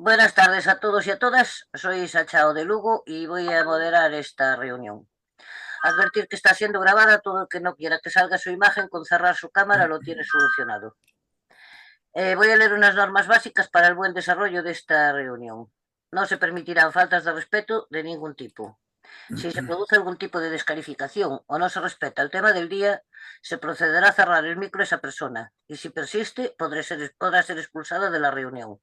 Buenas tardes a todos y a todas. Soy Sachao de Lugo y voy a moderar esta reunión. Advertir que está siendo grabada, todo el que no quiera que salga su imagen con cerrar su cámara lo tiene solucionado. Voy a leer unas normas básicas para el buen desarrollo de esta reunión. No se permitirán faltas de respeto de ningún tipo. Si se produce algún tipo de descalificación o no se respeta el tema del día, se procederá a cerrar el micro a esa persona y si persiste podrá ser expulsada de la reunión.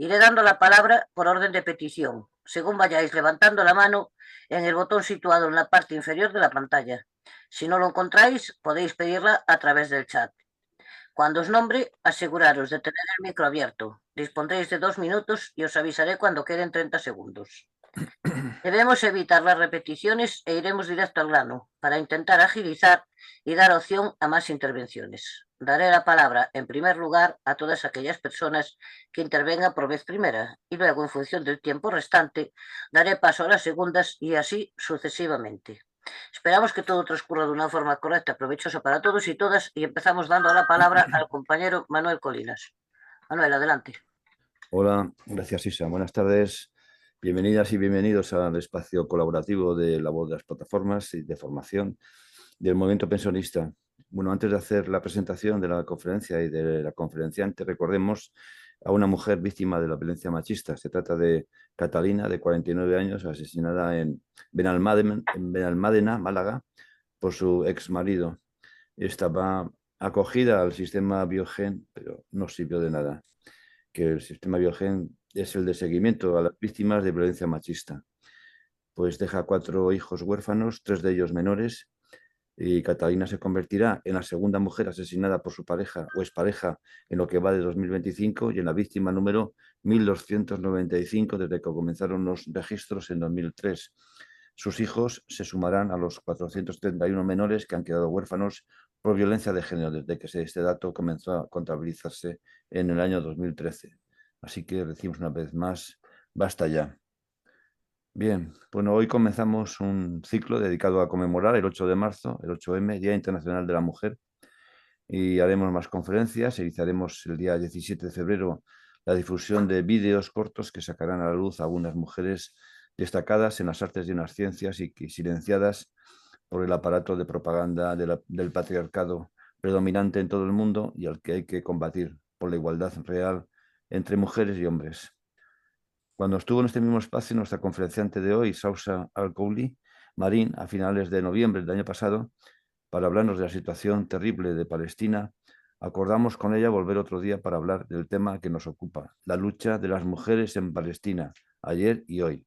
Iré dando la palabra por orden de petición, según vayáis levantando la mano en el botón situado en la parte inferior de la pantalla. Si no lo encontráis, podéis pedirla a través del chat. Cuando os nombre, aseguraros de tener el micro abierto. Dispondréis de 2 minutos y os avisaré cuando queden 30 segundos. Debemos evitar las repeticiones e iremos directo al grano para intentar agilizar y dar opción a más intervenciones. Daré la palabra, en primer lugar, a todas aquellas personas que intervengan por vez primera y luego, en función del tiempo restante, daré paso a las segundas y así sucesivamente. Esperamos que todo transcurra de una forma correcta, provechosa para todos y todas y empezamos dando la palabra al compañero Manuel Colinas. Manuel, adelante. Hola, gracias Isa. Buenas tardes. Bienvenidas y bienvenidos al espacio colaborativo de la voz de las plataformas y de formación del movimiento pensionista. Bueno, antes de hacer la presentación de la conferencia y de la conferenciante, recordemos a una mujer víctima de la violencia machista. Se trata de Catalina, de 49 años, asesinada en Benalmádena, Málaga, por su ex marido. Estaba acogida al sistema Biogen, pero no sirvió de nada, que el sistema Biogen es el de seguimiento a las víctimas de violencia machista. Pues deja 4 hijos huérfanos, 3 de ellos menores, y Catalina se convertirá en la segunda mujer asesinada por su pareja o expareja en lo que va de 2025 y en la víctima número 1295 desde que comenzaron los registros en 2003. Sus hijos se sumarán a los 431 menores que han quedado huérfanos por violencia de género desde que este dato comenzó a contabilizarse en el año 2013. Así que decimos una vez más, basta ya. Bien, bueno, hoy comenzamos un ciclo dedicado a conmemorar el 8 de marzo, el 8M, Día Internacional de la Mujer, y haremos más conferencias. Iniciaremos el día 17 de febrero la difusión de vídeos cortos que sacarán a la luz a algunas mujeres destacadas en las artes y en las ciencias y que silenciadas por el aparato de propaganda del patriarcado predominante en todo el mundo y al que hay que combatir por la igualdad real entre mujeres y hombres. Cuando estuvo en este mismo espacio nuestra conferenciante de hoy, Sausa Al-Kouli Marín, a finales de noviembre del año pasado, para hablarnos de la situación terrible de Palestina, acordamos con ella volver otro día para hablar del tema que nos ocupa, la lucha de las mujeres en Palestina, ayer y hoy.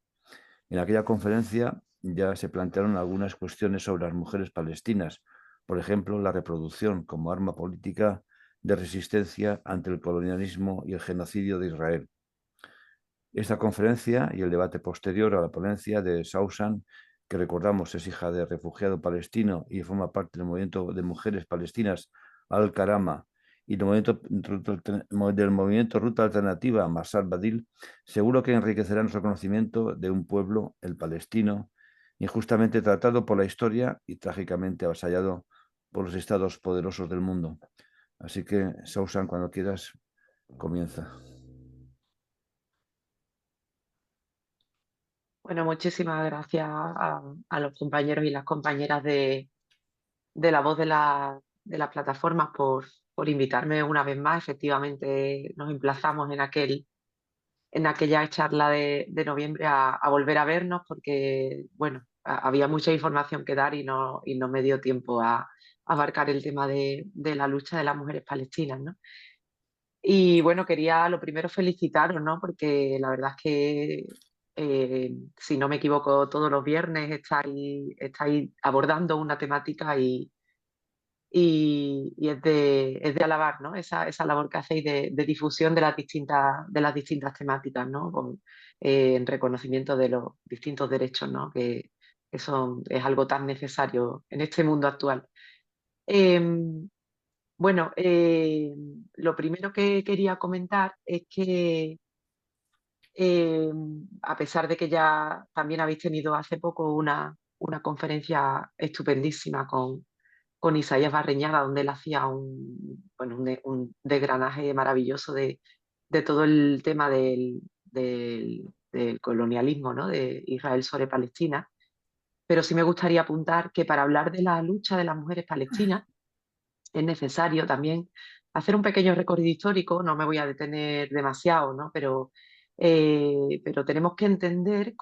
En aquella conferencia ya se plantearon algunas cuestiones sobre las mujeres palestinas, por ejemplo, la reproducción como arma política de resistencia ante el colonialismo y el genocidio de Israel. Esta conferencia y el debate posterior a la ponencia de Sausan, que recordamos es hija de refugiado palestino y forma parte del movimiento de mujeres palestinas Al-Karama y del movimiento Ruta Alternativa Masar Badil, seguro que enriquecerá nuestro conocimiento de un pueblo, el palestino, injustamente tratado por la historia y trágicamente avasallado por los estados poderosos del mundo. Así que, Sausan, cuando quieras, comienza. Bueno, muchísimas gracias a los compañeros y las compañeras de la voz de las plataformas por invitarme una vez más. Efectivamente, nos emplazamos en aquella charla de noviembre a volver a vernos porque, bueno, había mucha información que dar y no me dio tiempo a abarcar el tema de la lucha de las mujeres palestinas, ¿no? Y bueno, quería lo primero felicitaros, ¿no? Porque la verdad es que, si no me equivoco, todos los viernes estáis abordando una temática y es de alabar, ¿no? Esa labor que hacéis de difusión de las distintas temáticas, ¿no? En reconocimiento de los distintos derechos, ¿no? Que es algo tan necesario en este mundo actual. Em, bueno, lo primero que quería comentar es que, eh, a pesar de que ya también habéis tenido hace poco una conferencia estupendísima con Isaías Barreñaga, donde él hacía un desgranaje maravilloso de todo el tema del colonialismo, ¿no? De Israel sobre Palestina, pero sí me gustaría apuntar que para hablar de la lucha de las mujeres palestinas es necesario también hacer un pequeño recorrido histórico, no me voy a detener demasiado, ¿no? Pero tenemos que entender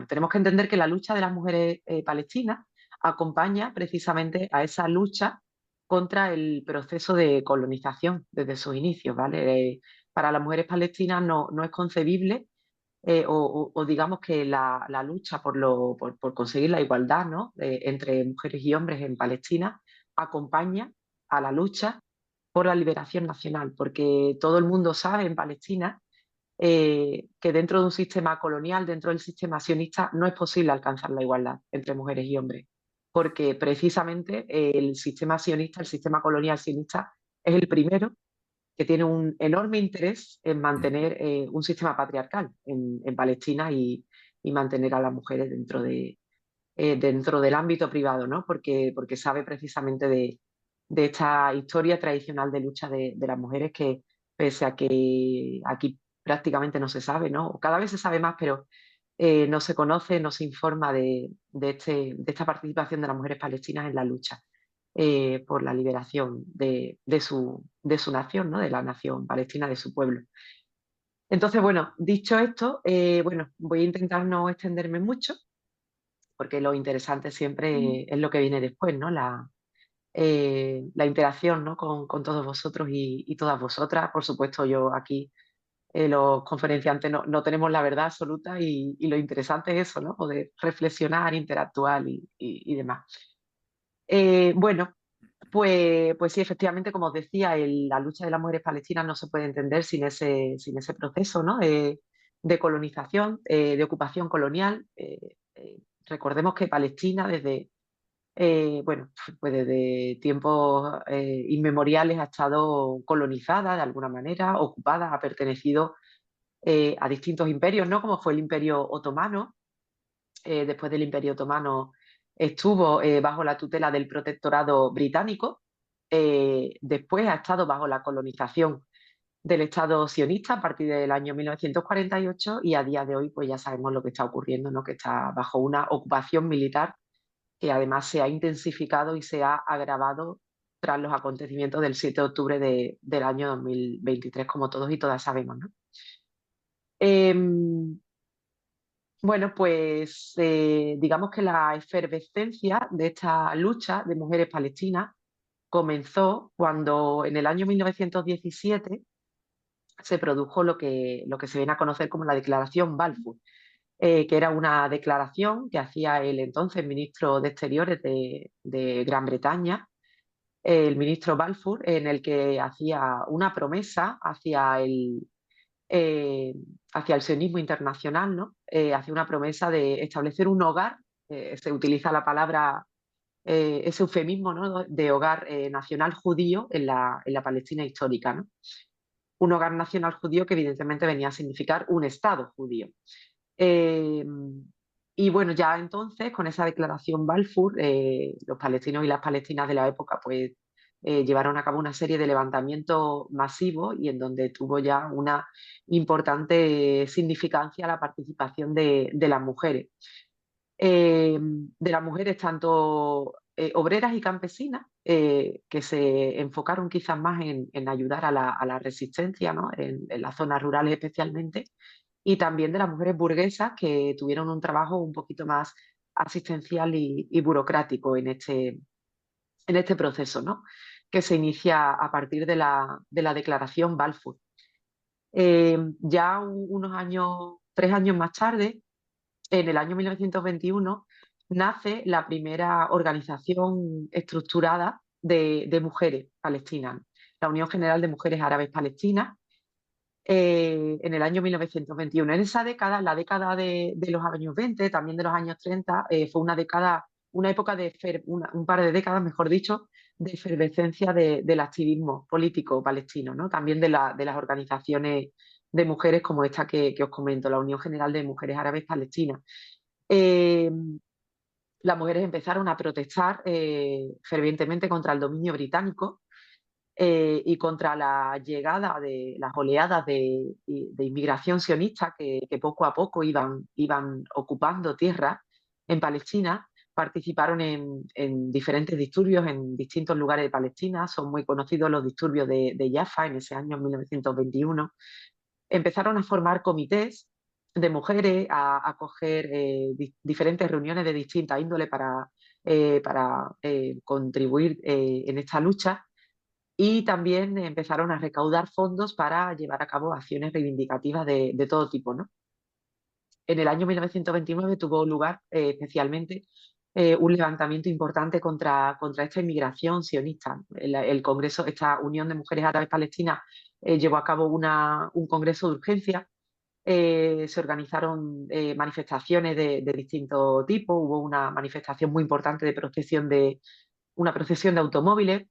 tenemos que entender que la lucha de las mujeres palestinas acompaña precisamente a esa lucha contra el proceso de colonización desde sus inicios, ¿vale? Para las mujeres palestinas no es concebible o digamos que la lucha por conseguir la igualdad, ¿no? Entre mujeres y hombres en Palestina acompaña a la lucha por la liberación nacional, porque todo el mundo sabe en Palestina que dentro de un sistema colonial, dentro del sistema sionista, no es posible alcanzar la igualdad entre mujeres y hombres, porque precisamente el sistema sionista, el sistema colonial sionista, es el primero que tiene un enorme interés en mantener un sistema patriarcal en Palestina y mantener a las mujeres dentro del ámbito privado, ¿no? Porque sabe precisamente de esta historia tradicional de lucha de las mujeres que, pese a que aquí prácticamente no se sabe, ¿no? Cada vez se sabe más, pero no se conoce, no se informa de esta participación de las mujeres palestinas en la lucha por la liberación de su nación, ¿no? De la nación palestina, de su pueblo. Entonces, bueno, dicho esto, voy a intentar no extenderme mucho, porque lo interesante siempre es lo que viene después, ¿no? La interacción, ¿no? con todos vosotros y todas vosotras. Por supuesto, yo aquí, los conferenciantes, no tenemos la verdad absoluta y lo interesante es eso, ¿no? Poder reflexionar, interactuar y demás. Bueno, pues sí, efectivamente, como os decía, la lucha de las mujeres palestinas no se puede entender sin ese proceso, ¿no? De colonización, de ocupación colonial. Recordemos que Palestina desde tiempos inmemoriales ha estado colonizada de alguna manera, ocupada, ha pertenecido a distintos imperios, ¿no? Como fue el Imperio Otomano. Después del Imperio Otomano estuvo bajo la tutela del Protectorado Británico. Después ha estado bajo la colonización del Estado sionista a partir del año 1948 y a día de hoy pues ya sabemos lo que está ocurriendo, ¿no? Que está bajo una ocupación militar que además se ha intensificado y se ha agravado tras los acontecimientos del 7 de octubre del año 2023, como todos y todas sabemos, ¿no? Bueno, pues digamos que la efervescencia de esta lucha de mujeres palestinas comenzó cuando en el año 1917 se produjo lo que se viene a conocer como la Declaración Balfour, que era una declaración que hacía el entonces ministro de Exteriores de Gran Bretaña, el ministro Balfour, en el que hacía una promesa eh, hacia el sionismo internacional, ¿no? Hacia una promesa de establecer un hogar, se utiliza la palabra, ese eufemismo, ¿no? De hogar nacional judío en la Palestina histórica, ¿no? Un hogar nacional judío que evidentemente venía a significar un Estado judío. Eh, y bueno, ya entonces, con esa declaración Balfour, los palestinos y las palestinas de la época, pues llevaron a cabo una serie de levantamientos masivos y en donde tuvo ya una importante significancia la participación de las mujeres. De las mujeres tanto obreras y campesinas, que se enfocaron quizás más en ayudar a la resistencia, ¿no? En las zonas rurales especialmente, y también de las mujeres burguesas que tuvieron un trabajo un poquito más asistencial y burocrático en este proceso, ¿no? Que se inicia a partir de la declaración Balfour. Ya unos años, 3 años más tarde, en el año 1921, nace la primera organización estructurada de mujeres palestinas, la Unión General de Mujeres Árabes Palestinas, en el año 1921. En esa década, la década de los años 20, también de los años 30, fue una época un par de décadas, mejor dicho, de efervescencia del activismo político palestino, ¿no? También de las organizaciones de mujeres como esta que os comento, la Unión General de Mujeres Árabes Palestinas. Eh, las mujeres empezaron a protestar fervientemente contra el dominio británico, y contra la llegada de las oleadas de inmigración sionista que poco a poco iban ocupando tierra en Palestina. Participaron en diferentes disturbios en distintos lugares de Palestina. Son muy conocidos los disturbios de Jaffa en ese año 1921. Empezaron a formar comités de mujeres, a coger diferentes reuniones de distinta índole para contribuir en esta lucha, y también empezaron a recaudar fondos para llevar a cabo acciones reivindicativas de todo tipo, ¿no? En el año 1929 tuvo lugar especialmente un levantamiento importante contra esta inmigración sionista. El Congreso, esta Unión de Mujeres Árabes Palestinas, llevó a cabo un congreso de urgencia. Se organizaron manifestaciones de distinto tipo. Hubo una manifestación muy importante de una procesión de automóviles.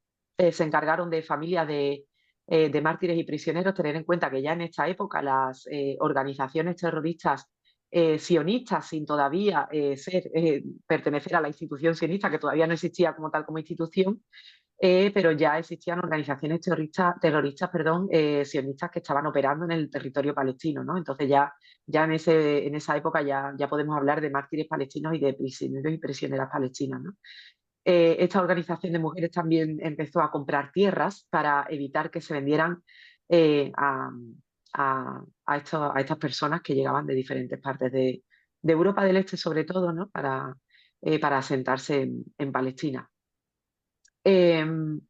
Se encargaron de familias de mártires y prisioneros. Tener en cuenta que ya en esta época las organizaciones terroristas sionistas, sin todavía pertenecer a la institución sionista, que todavía no existía como tal como institución, pero ya existían organizaciones terroristas, sionistas que estaban operando en el territorio palestino, ¿no? Entonces ya en esa época ya podemos hablar de mártires palestinos y de prisioneros y prisioneras palestinas, ¿no? Esta organización de mujeres también empezó a comprar tierras para evitar que se vendieran eh, a, a estas personas que llegaban de diferentes partes de Europa del Este, sobre todo, ¿no? Para asentarse en Palestina. En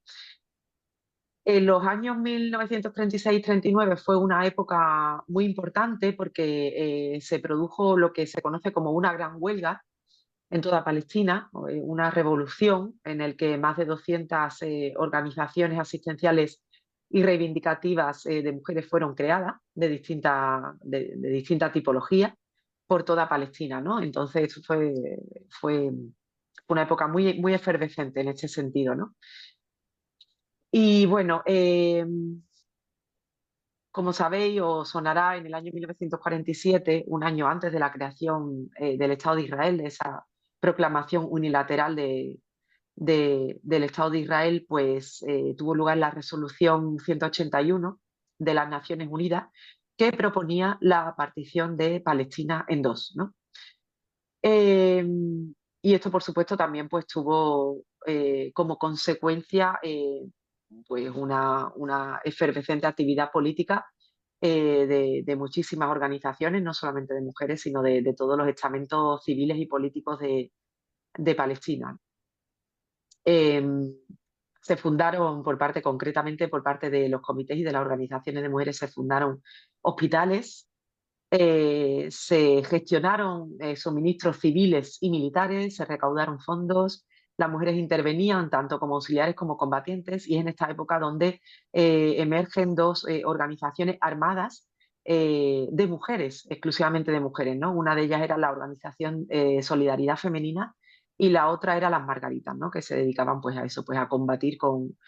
los años 1936-39 fue una época muy importante porque se produjo lo que se conoce como una gran huelga en toda Palestina, una revolución en la que más de 200 organizaciones asistenciales y reivindicativas de mujeres fueron creadas de distinta tipología por toda Palestina, ¿no? Entonces fue una época muy efervescente en este sentido, ¿no? Y bueno, como sabéis, os sonará, en el año 1947, un año antes de la creación del Estado de Israel, de esa proclamación unilateral del Estado de Israel, pues tuvo lugar la resolución 181 de las Naciones Unidas, que proponía la partición de Palestina en dos, ¿no? Eh, y esto, por supuesto, también pues, tuvo como consecuencia pues una efervescente actividad política de muchísimas organizaciones, no solamente de mujeres, sino de todos los estamentos civiles y políticos de Palestina. Se fundaron concretamente por parte de los comités y de las organizaciones de mujeres, se fundaron hospitales, se gestionaron suministros civiles y militares, se recaudaron fondos, las mujeres intervenían tanto como auxiliares como combatientes, y es en esta época donde emergen dos organizaciones armadas de mujeres, exclusivamente de mujeres, ¿no? Una de ellas era la organización Solidaridad Femenina y la otra era las Margaritas, ¿no? Que se dedicaban pues a eso, pues a combatir con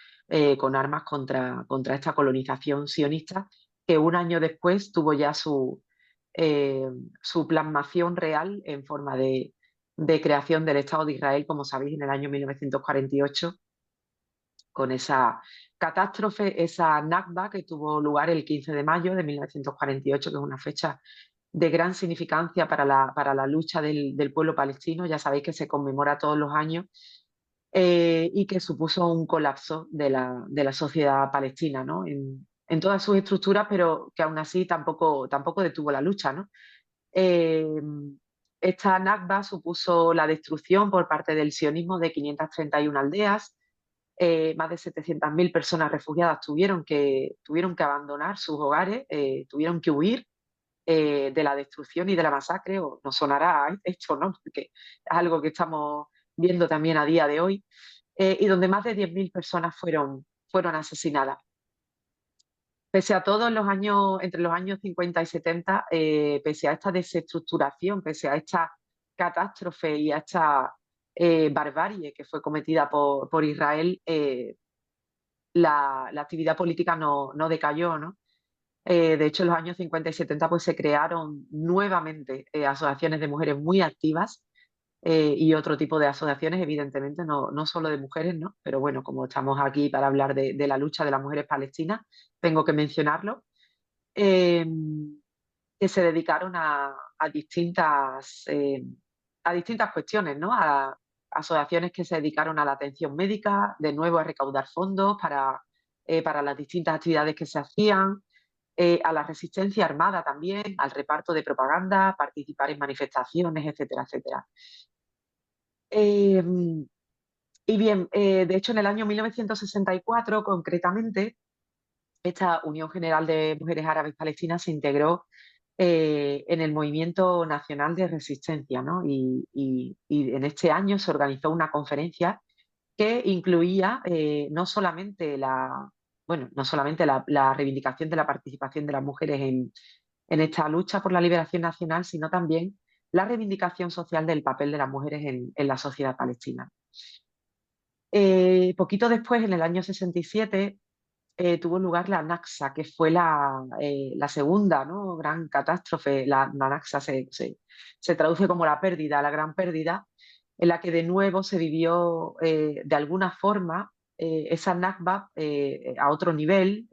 armas contra esta colonización sionista, que un año después tuvo ya su plasmación real en forma de creación del Estado de Israel, como sabéis, en el año 1948, con esa catástrofe, esa Nakba, que tuvo lugar el 15 de mayo de 1948, que es una fecha de gran significancia para la lucha del pueblo palestino. Ya sabéis que se conmemora todos los años y que supuso un colapso de la sociedad palestina, ¿no? En todas sus estructuras, pero que aún así tampoco detuvo la lucha, ¿no? Eh, Esta Nakba supuso la destrucción por parte del sionismo de 531 aldeas. Más de 700.000 personas refugiadas tuvieron que abandonar sus hogares, tuvieron que huir de la destrucción y de la masacre. O nos sonará esto, ¿no? Porque es algo que estamos viendo también a día de hoy, y donde más de 10.000 personas fueron asesinadas. Pese a todo, entre los años 50 y 70, pese a esta desestructuración, pese a esta catástrofe y a esta barbarie que fue cometida por Israel, la actividad política no decayó, ¿no? De hecho, en los años 50 y 70 pues, se crearon nuevamente asociaciones de mujeres muy activas y otro tipo de asociaciones, evidentemente, no solo de mujeres, ¿no? Pero bueno, como estamos aquí para hablar de la lucha de las mujeres palestinas, tengo que mencionarlo, eh, que se dedicaron a distintas cuestiones, ¿no? A asociaciones que se dedicaron a la atención médica, de nuevo a recaudar fondos para las distintas actividades que se hacían, a la resistencia armada también, al reparto de propaganda, participar en manifestaciones, etcétera, etcétera. Eh, y bien, de hecho, en el año 1964, concretamente, esta Unión General de Mujeres Árabes Palestinas se integró en el Movimiento Nacional de Resistencia, ¿no? Y en este año se organizó una conferencia que incluía no solamente la reivindicación de la participación de las mujeres en esta lucha por la liberación nacional, sino también la reivindicación social del papel de las mujeres en la sociedad palestina. Poquito después, en el año 67, tuvo lugar la Nakba, que fue la segunda, ¿no?, gran catástrofe. La Nakba se traduce como la pérdida, la gran pérdida, en la que de nuevo se vivió de alguna forma esa Nakba a otro nivel.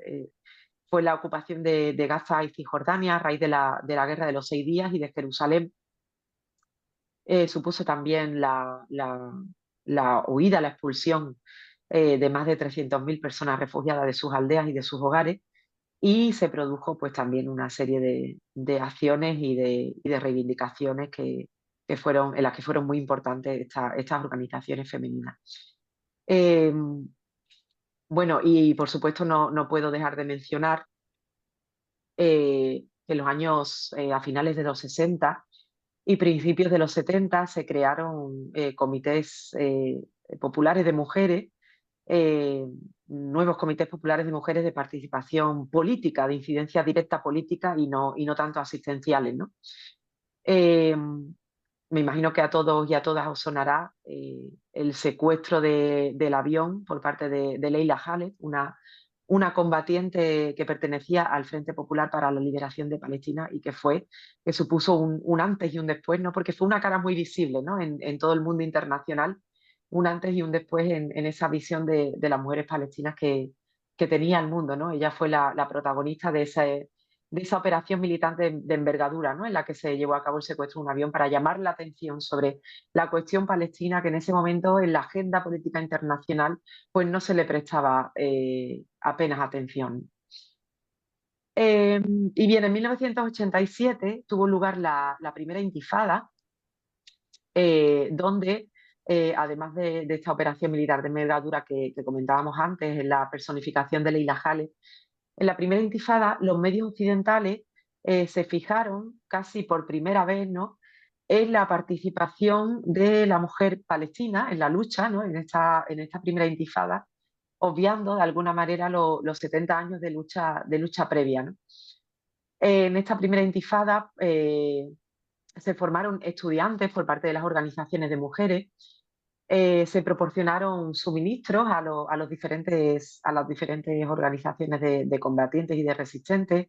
Fue la ocupación de Gaza y Cisjordania a raíz de la Guerra de los 6 días, y de Jerusalén. Supuso también la huida, la expulsión de más de 300.000 personas refugiadas de sus aldeas y de sus hogares, y se produjo pues también una serie de acciones y de reivindicaciones en las que fueron muy importantes estas organizaciones femeninas. Eh, bueno, y por supuesto no puedo dejar de mencionar que a finales de los 60 y principios de los 70 se crearon comités populares de mujeres, eh, nuevos comités populares de mujeres de participación política, de incidencia directa política y no tanto asistenciales, ¿no? Eh, Me imagino que a todos y a todas os sonará el secuestro del avión por parte de Leila Khaled, una combatiente que pertenecía al Frente Popular para la Liberación de Palestina, y que supuso un antes y un después, ¿no? Porque fue una cara muy visible, ¿no?, en todo el mundo internacional, un antes y un después en esa visión de las mujeres palestinas que tenía el mundo, ¿no? Ella fue la protagonista de esa operación militante de envergadura, ¿no?, en la que se llevó a cabo el secuestro de un avión para llamar la atención sobre la cuestión palestina, que en ese momento en la agenda política internacional pues no se le prestaba apenas atención. Y bien, en 1987 tuvo lugar la primera intifada, donde, además de esta operación militar de envergadura que comentábamos antes, en la personificación de Leila Khaled, en la primera intifada los medios occidentales se fijaron casi por primera vez, ¿no?, en la participación de la mujer palestina en la lucha, ¿no?, en esta primera intifada, obviando de alguna manera los 70 años de lucha previa, ¿no? En esta primera intifada se formaron estudiantes por parte de las organizaciones de mujeres, se proporcionaron suministros a las diferentes organizaciones de combatientes y de resistentes,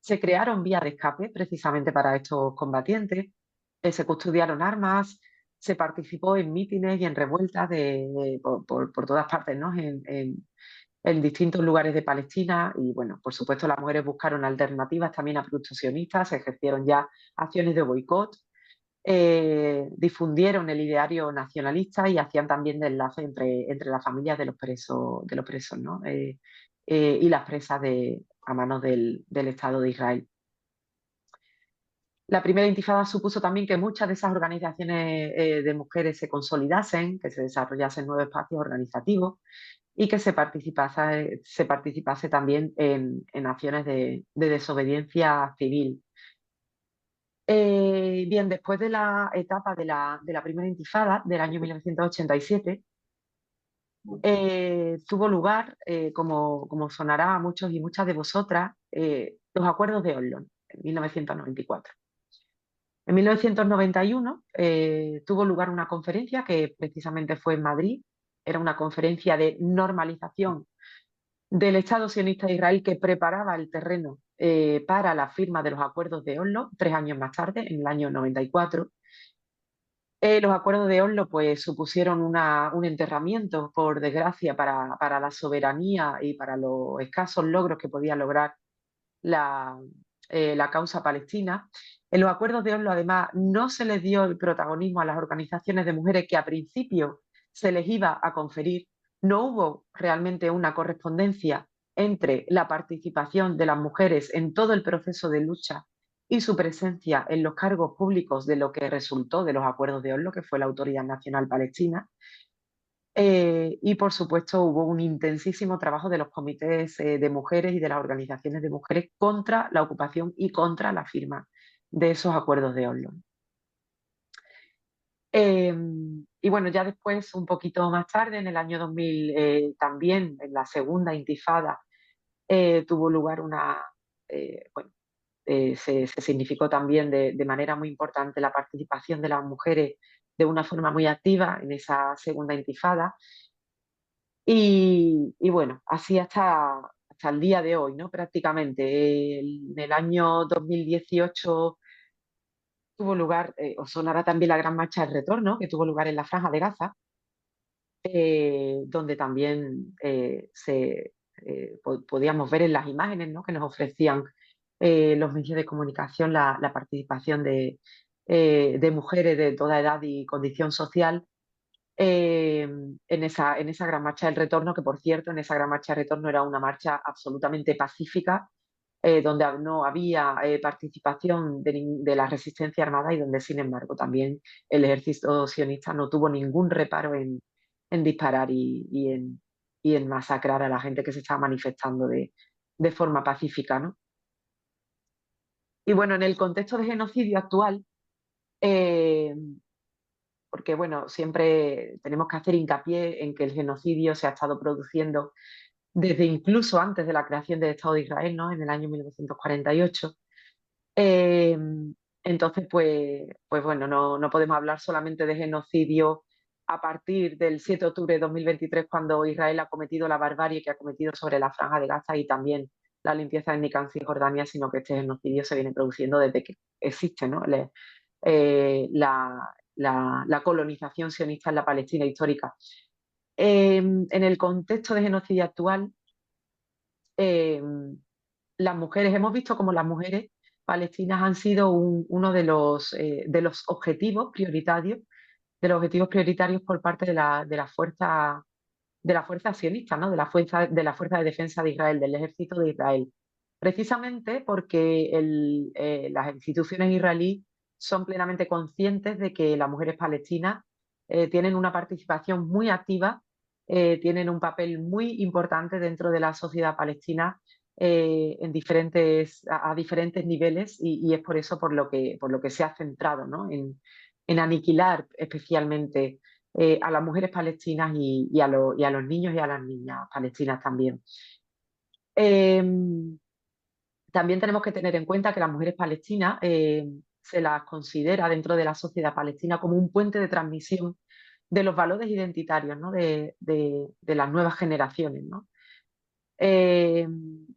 se crearon vías de escape precisamente para estos combatientes, se custodiaron armas, se participó en mítines y en revueltas por todas partes, ¿no?, en distintos lugares de Palestina. Y bueno, por supuesto, las mujeres buscaron alternativas también a productos sionistas, se ejercieron ya acciones de boicot, difundieron el ideario nacionalista y hacían también de enlace entre las familias de los presos, ¿no?, y las presas a manos del Estado de Israel. La primera intifada supuso también que muchas de esas organizaciones de mujeres se consolidasen, que se desarrollasen nuevos espacios organizativos y que se participase también en acciones de desobediencia civil. Bien, después de la etapa de la primera intifada del año 1987, tuvo lugar, como sonará a muchos y muchas de vosotras, los acuerdos de Oslo en 1994. En 1991 tuvo lugar una conferencia que precisamente fue en Madrid. Era una conferencia de normalización del Estado sionista de Israel, que preparaba el terreno para la firma de los acuerdos de Oslo 3 años más tarde, en el año 94. Los acuerdos de Oslo pues, supusieron un enterramiento, por desgracia, para la soberanía y para los escasos logros que podía lograr la, la causa palestina. En los acuerdos de Oslo, además, no se les dio el protagonismo a las organizaciones de mujeres que a principio se les iba a conferir. No hubo realmente una correspondencia entre la participación de las mujeres en todo el proceso de lucha y su presencia en los cargos públicos de lo que resultó de los acuerdos de Oslo, que fue la Autoridad Nacional Palestina. Y por supuesto hubo un intensísimo trabajo de los comités de mujeres y de las organizaciones de mujeres contra la ocupación y contra la firma de esos acuerdos de Oslo. Y bueno, ya después, un poquito más tarde, en el año 2000, también en la segunda intifada, tuvo lugar bueno, se significó también de manera muy importante la participación de las mujeres de una forma muy activa en esa segunda intifada. Y bueno, así hasta el día de hoy, ¿no? Prácticamente. En el año 2018 tuvo lugar, os sonará también la Gran Marcha del Retorno, que tuvo lugar en la Franja de Gaza, donde también podíamos ver en las imágenes, ¿no?, que nos ofrecían los medios de comunicación la participación de mujeres de toda edad y condición social en esa gran marcha del retorno, que por cierto, en esa gran marcha del retorno era una marcha absolutamente pacífica, donde no había participación de la resistencia armada y donde, sin embargo, también el ejército sionista no tuvo ningún reparo en disparar y en masacrar a la gente que se estaba manifestando de forma pacífica, ¿no? Y bueno, en el contexto de genocidio actual, eh, porque bueno, siempre tenemos que hacer hincapié en que el genocidio se ha estado produciendo desde incluso antes de la creación del Estado de Israel, ¿no?, en el año 1948. Eh, entonces, pues bueno, no podemos hablar solamente de genocidio a partir del 7 de octubre de 2023, cuando Israel ha cometido la barbarie que ha cometido sobre la Franja de Gaza y también la limpieza étnica en Cisjordania, sino que este genocidio se viene produciendo desde que existe, ¿no?, la colonización sionista en la Palestina histórica. En el contexto de genocidio actual, eh, las mujeres, hemos visto como las mujeres palestinas han sido uno de los objetivos prioritarios por parte de la fuerza sionista, ¿no?, de la fuerza de defensa de Israel, del ejército de Israel. Precisamente porque las instituciones israelíes son plenamente conscientes de que las mujeres palestinas tienen una participación muy activa, tienen un papel muy importante dentro de la sociedad palestina a diferentes niveles y es por eso por lo que se ha centrado, ¿no?, en aniquilar especialmente a las mujeres palestinas y a los niños y a las niñas palestinas también. También tenemos que tener en cuenta que las mujeres palestinas se las considera dentro de la sociedad palestina como un puente de transmisión de los valores identitarios, ¿no?, de las nuevas generaciones, ¿no? Eh,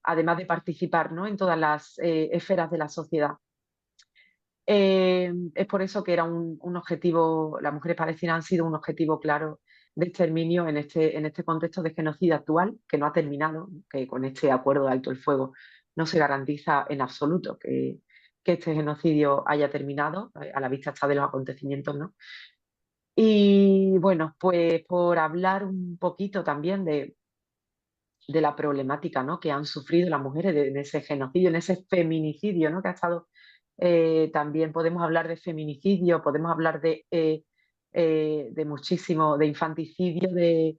Además de participar, ¿no?, en todas las esferas de la sociedad. Es por eso que era un objetivo, las mujeres palestinas han sido un objetivo claro de exterminio en este contexto de genocidio actual, que no ha terminado, que con este acuerdo de alto el fuego no se garantiza en absoluto que este genocidio haya terminado, a la vista está de los acontecimientos, ¿no? Y bueno, pues por hablar un poquito también de la problemática, ¿no?, que han sufrido las mujeres en ese genocidio, en ese feminicidio, ¿no?, que ha estado. También podemos hablar de feminicidio, podemos hablar de muchísimo, de infanticidio, de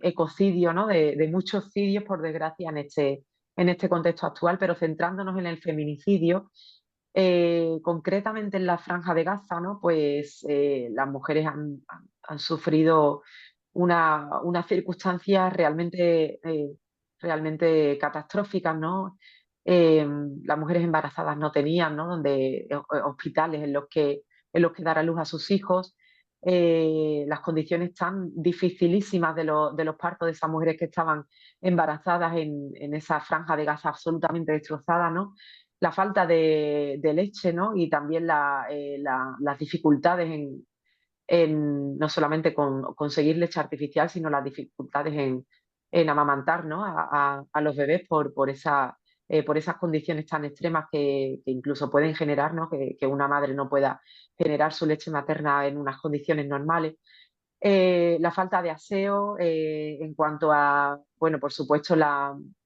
ecocidio, ¿no?, de muchos cidios, por desgracia, en este contexto actual, pero centrándonos en el feminicidio, concretamente en la Franja de Gaza, ¿no?, pues las mujeres han sufrido unas circunstancias realmente catastróficas, ¿no? Las mujeres embarazadas no tenían, ¿no?, hospitales en los que dar a luz a sus hijos. Las condiciones tan dificilísimas de los partos de esas mujeres que estaban embarazadas en esa Franja de Gaza absolutamente destrozada, ¿no? la falta de leche, ¿no? Y también las dificultades no solamente con conseguir leche artificial, sino las dificultades en amamantar, ¿no? a los bebés por esas condiciones tan extremas que incluso pueden generar, ¿no? Que una madre no pueda generar su leche materna en unas condiciones normales. La falta de aseo en cuanto a, bueno, por supuesto,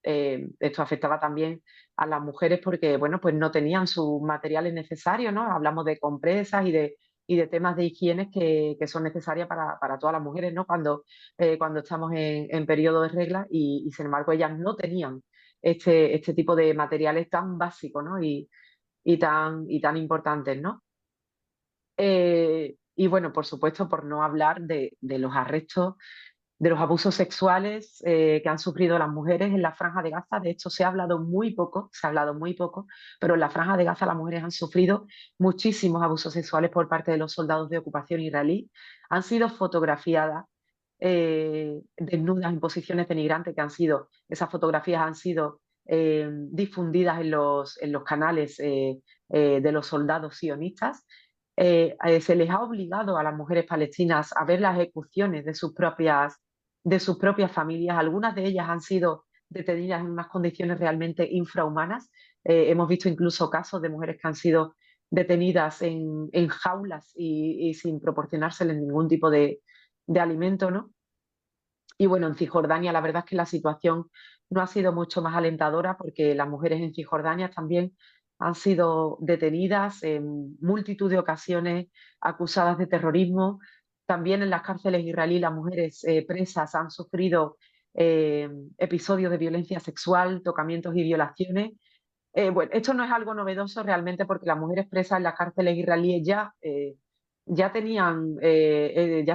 esto afectaba también a las mujeres porque, bueno, pues no tenían sus materiales necesarios, ¿no? Hablamos de compresas y de temas de higiene que son necesarias para todas las mujeres, ¿no? Cuando estamos en periodo de regla y sin embargo ellas no tenían este tipo de materiales tan básicos, ¿no? Y tan importantes, ¿no? Y bueno, por supuesto, por no hablar de los arrestos, de los abusos sexuales que han sufrido las mujeres en la Franja de Gaza. De hecho, se ha hablado muy poco, pero en la Franja de Gaza las mujeres han sufrido muchísimos abusos sexuales por parte de los soldados de ocupación israelí. Han sido fotografiadas desnudas en posiciones denigrantes, esas fotografías han sido difundidas en los canales de los soldados sionistas. Se les ha obligado a las mujeres palestinas a ver las ejecuciones de sus propias familias. Algunas de ellas han sido detenidas en unas condiciones realmente infrahumanas. Hemos visto incluso casos de mujeres que han sido detenidas en jaulas y sin proporcionárseles ningún tipo de alimento, ¿no? Y bueno, en Cisjordania la verdad es que la situación no ha sido mucho más alentadora porque las mujeres en Cisjordania también han sido detenidas en multitud de ocasiones, acusadas de terrorismo. También en las cárceles israelíes las mujeres presas han sufrido eh, episodios de violencia sexual, tocamientos y violaciones. Bueno, esto no es algo novedoso realmente porque las mujeres presas en las cárceles israelíes ya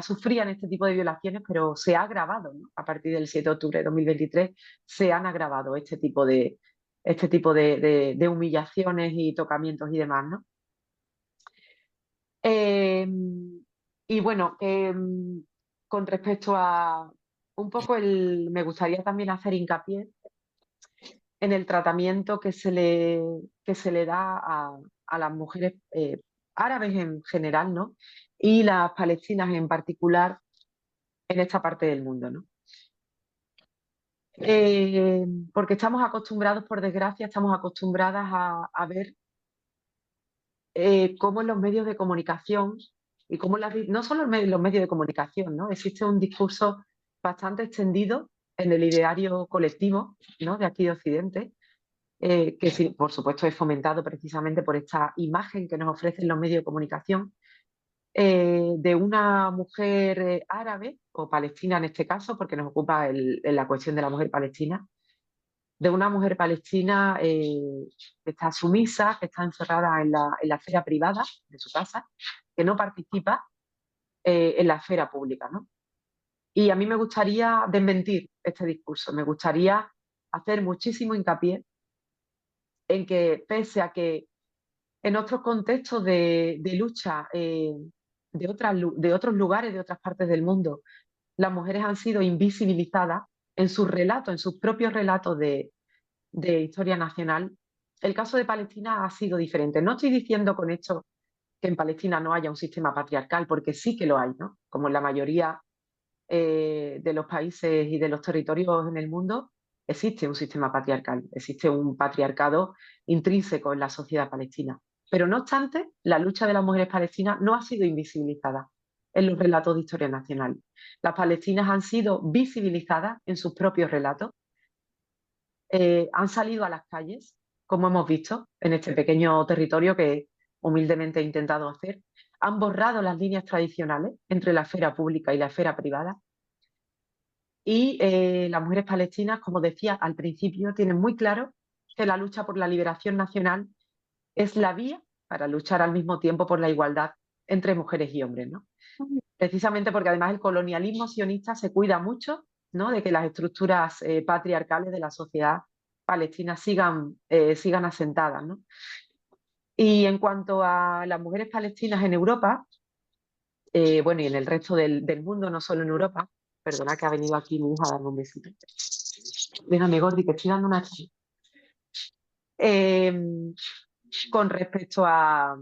sufrían este tipo de violaciones, pero se ha agravado, ¿no? A partir del 7 de octubre de 2023 se han agravado este tipo de humillaciones y tocamientos y demás, ¿no? Eh, y bueno, con respecto a un poco me gustaría también hacer hincapié en el tratamiento que se le da a las mujeres árabes en general, ¿no? Y las palestinas en particular en esta parte del mundo, ¿no? Porque estamos acostumbrados, por desgracia, estamos acostumbradas a ver cómo en los medios de comunicación y cómo no solo en los medios de comunicación, ¿no? Existe un discurso bastante extendido en el ideario colectivo, ¿no? De aquí de Occidente, que sí, por supuesto es fomentado precisamente por esta imagen que nos ofrecen los medios de comunicación, de una mujer árabe, o palestina en este caso, porque nos ocupa la cuestión de la mujer palestina, de una mujer palestina que está sumisa, que está encerrada en la esfera privada de su casa, que no participa en la esfera pública, ¿no? Y a mí me gustaría desmentir este discurso, me gustaría hacer muchísimo hincapié en que pese a que en otros contextos de lucha de otros lugares, de otras partes del mundo, las mujeres han sido invisibilizadas en sus relatos, en sus propios relatos de historia nacional. El caso de Palestina ha sido diferente. No estoy diciendo con esto que en Palestina no haya un sistema patriarcal, porque sí que lo hay, ¿no? Como en la mayoría de los países y de los territorios en el mundo, existe un sistema patriarcal, existe un patriarcado intrínseco en la sociedad palestina. Pero no obstante, la lucha de las mujeres palestinas no ha sido invisibilizada en los relatos de historia nacional. Las palestinas han sido visibilizadas en sus propios relatos, han salido a las calles, como hemos visto en este pequeño territorio que humildemente he intentado hacer, han borrado las líneas tradicionales entre la esfera pública y la esfera privada. Y las mujeres palestinas, como decía al principio, tienen muy claro que la lucha por la liberación nacional es la vía para luchar al mismo tiempo por la igualdad entre mujeres y hombres, ¿no? Precisamente porque además el colonialismo sionista se cuida mucho, ¿no? De que las estructuras patriarcales de la sociedad palestina sigan asentadas, ¿no? Y en cuanto a las mujeres palestinas en Europa, bueno, y en el resto del mundo, no solo en Europa, perdona que ha venido aquí mi hija a darme un besito. Déjame, Gordi, que estoy dando una chicha. Con respecto a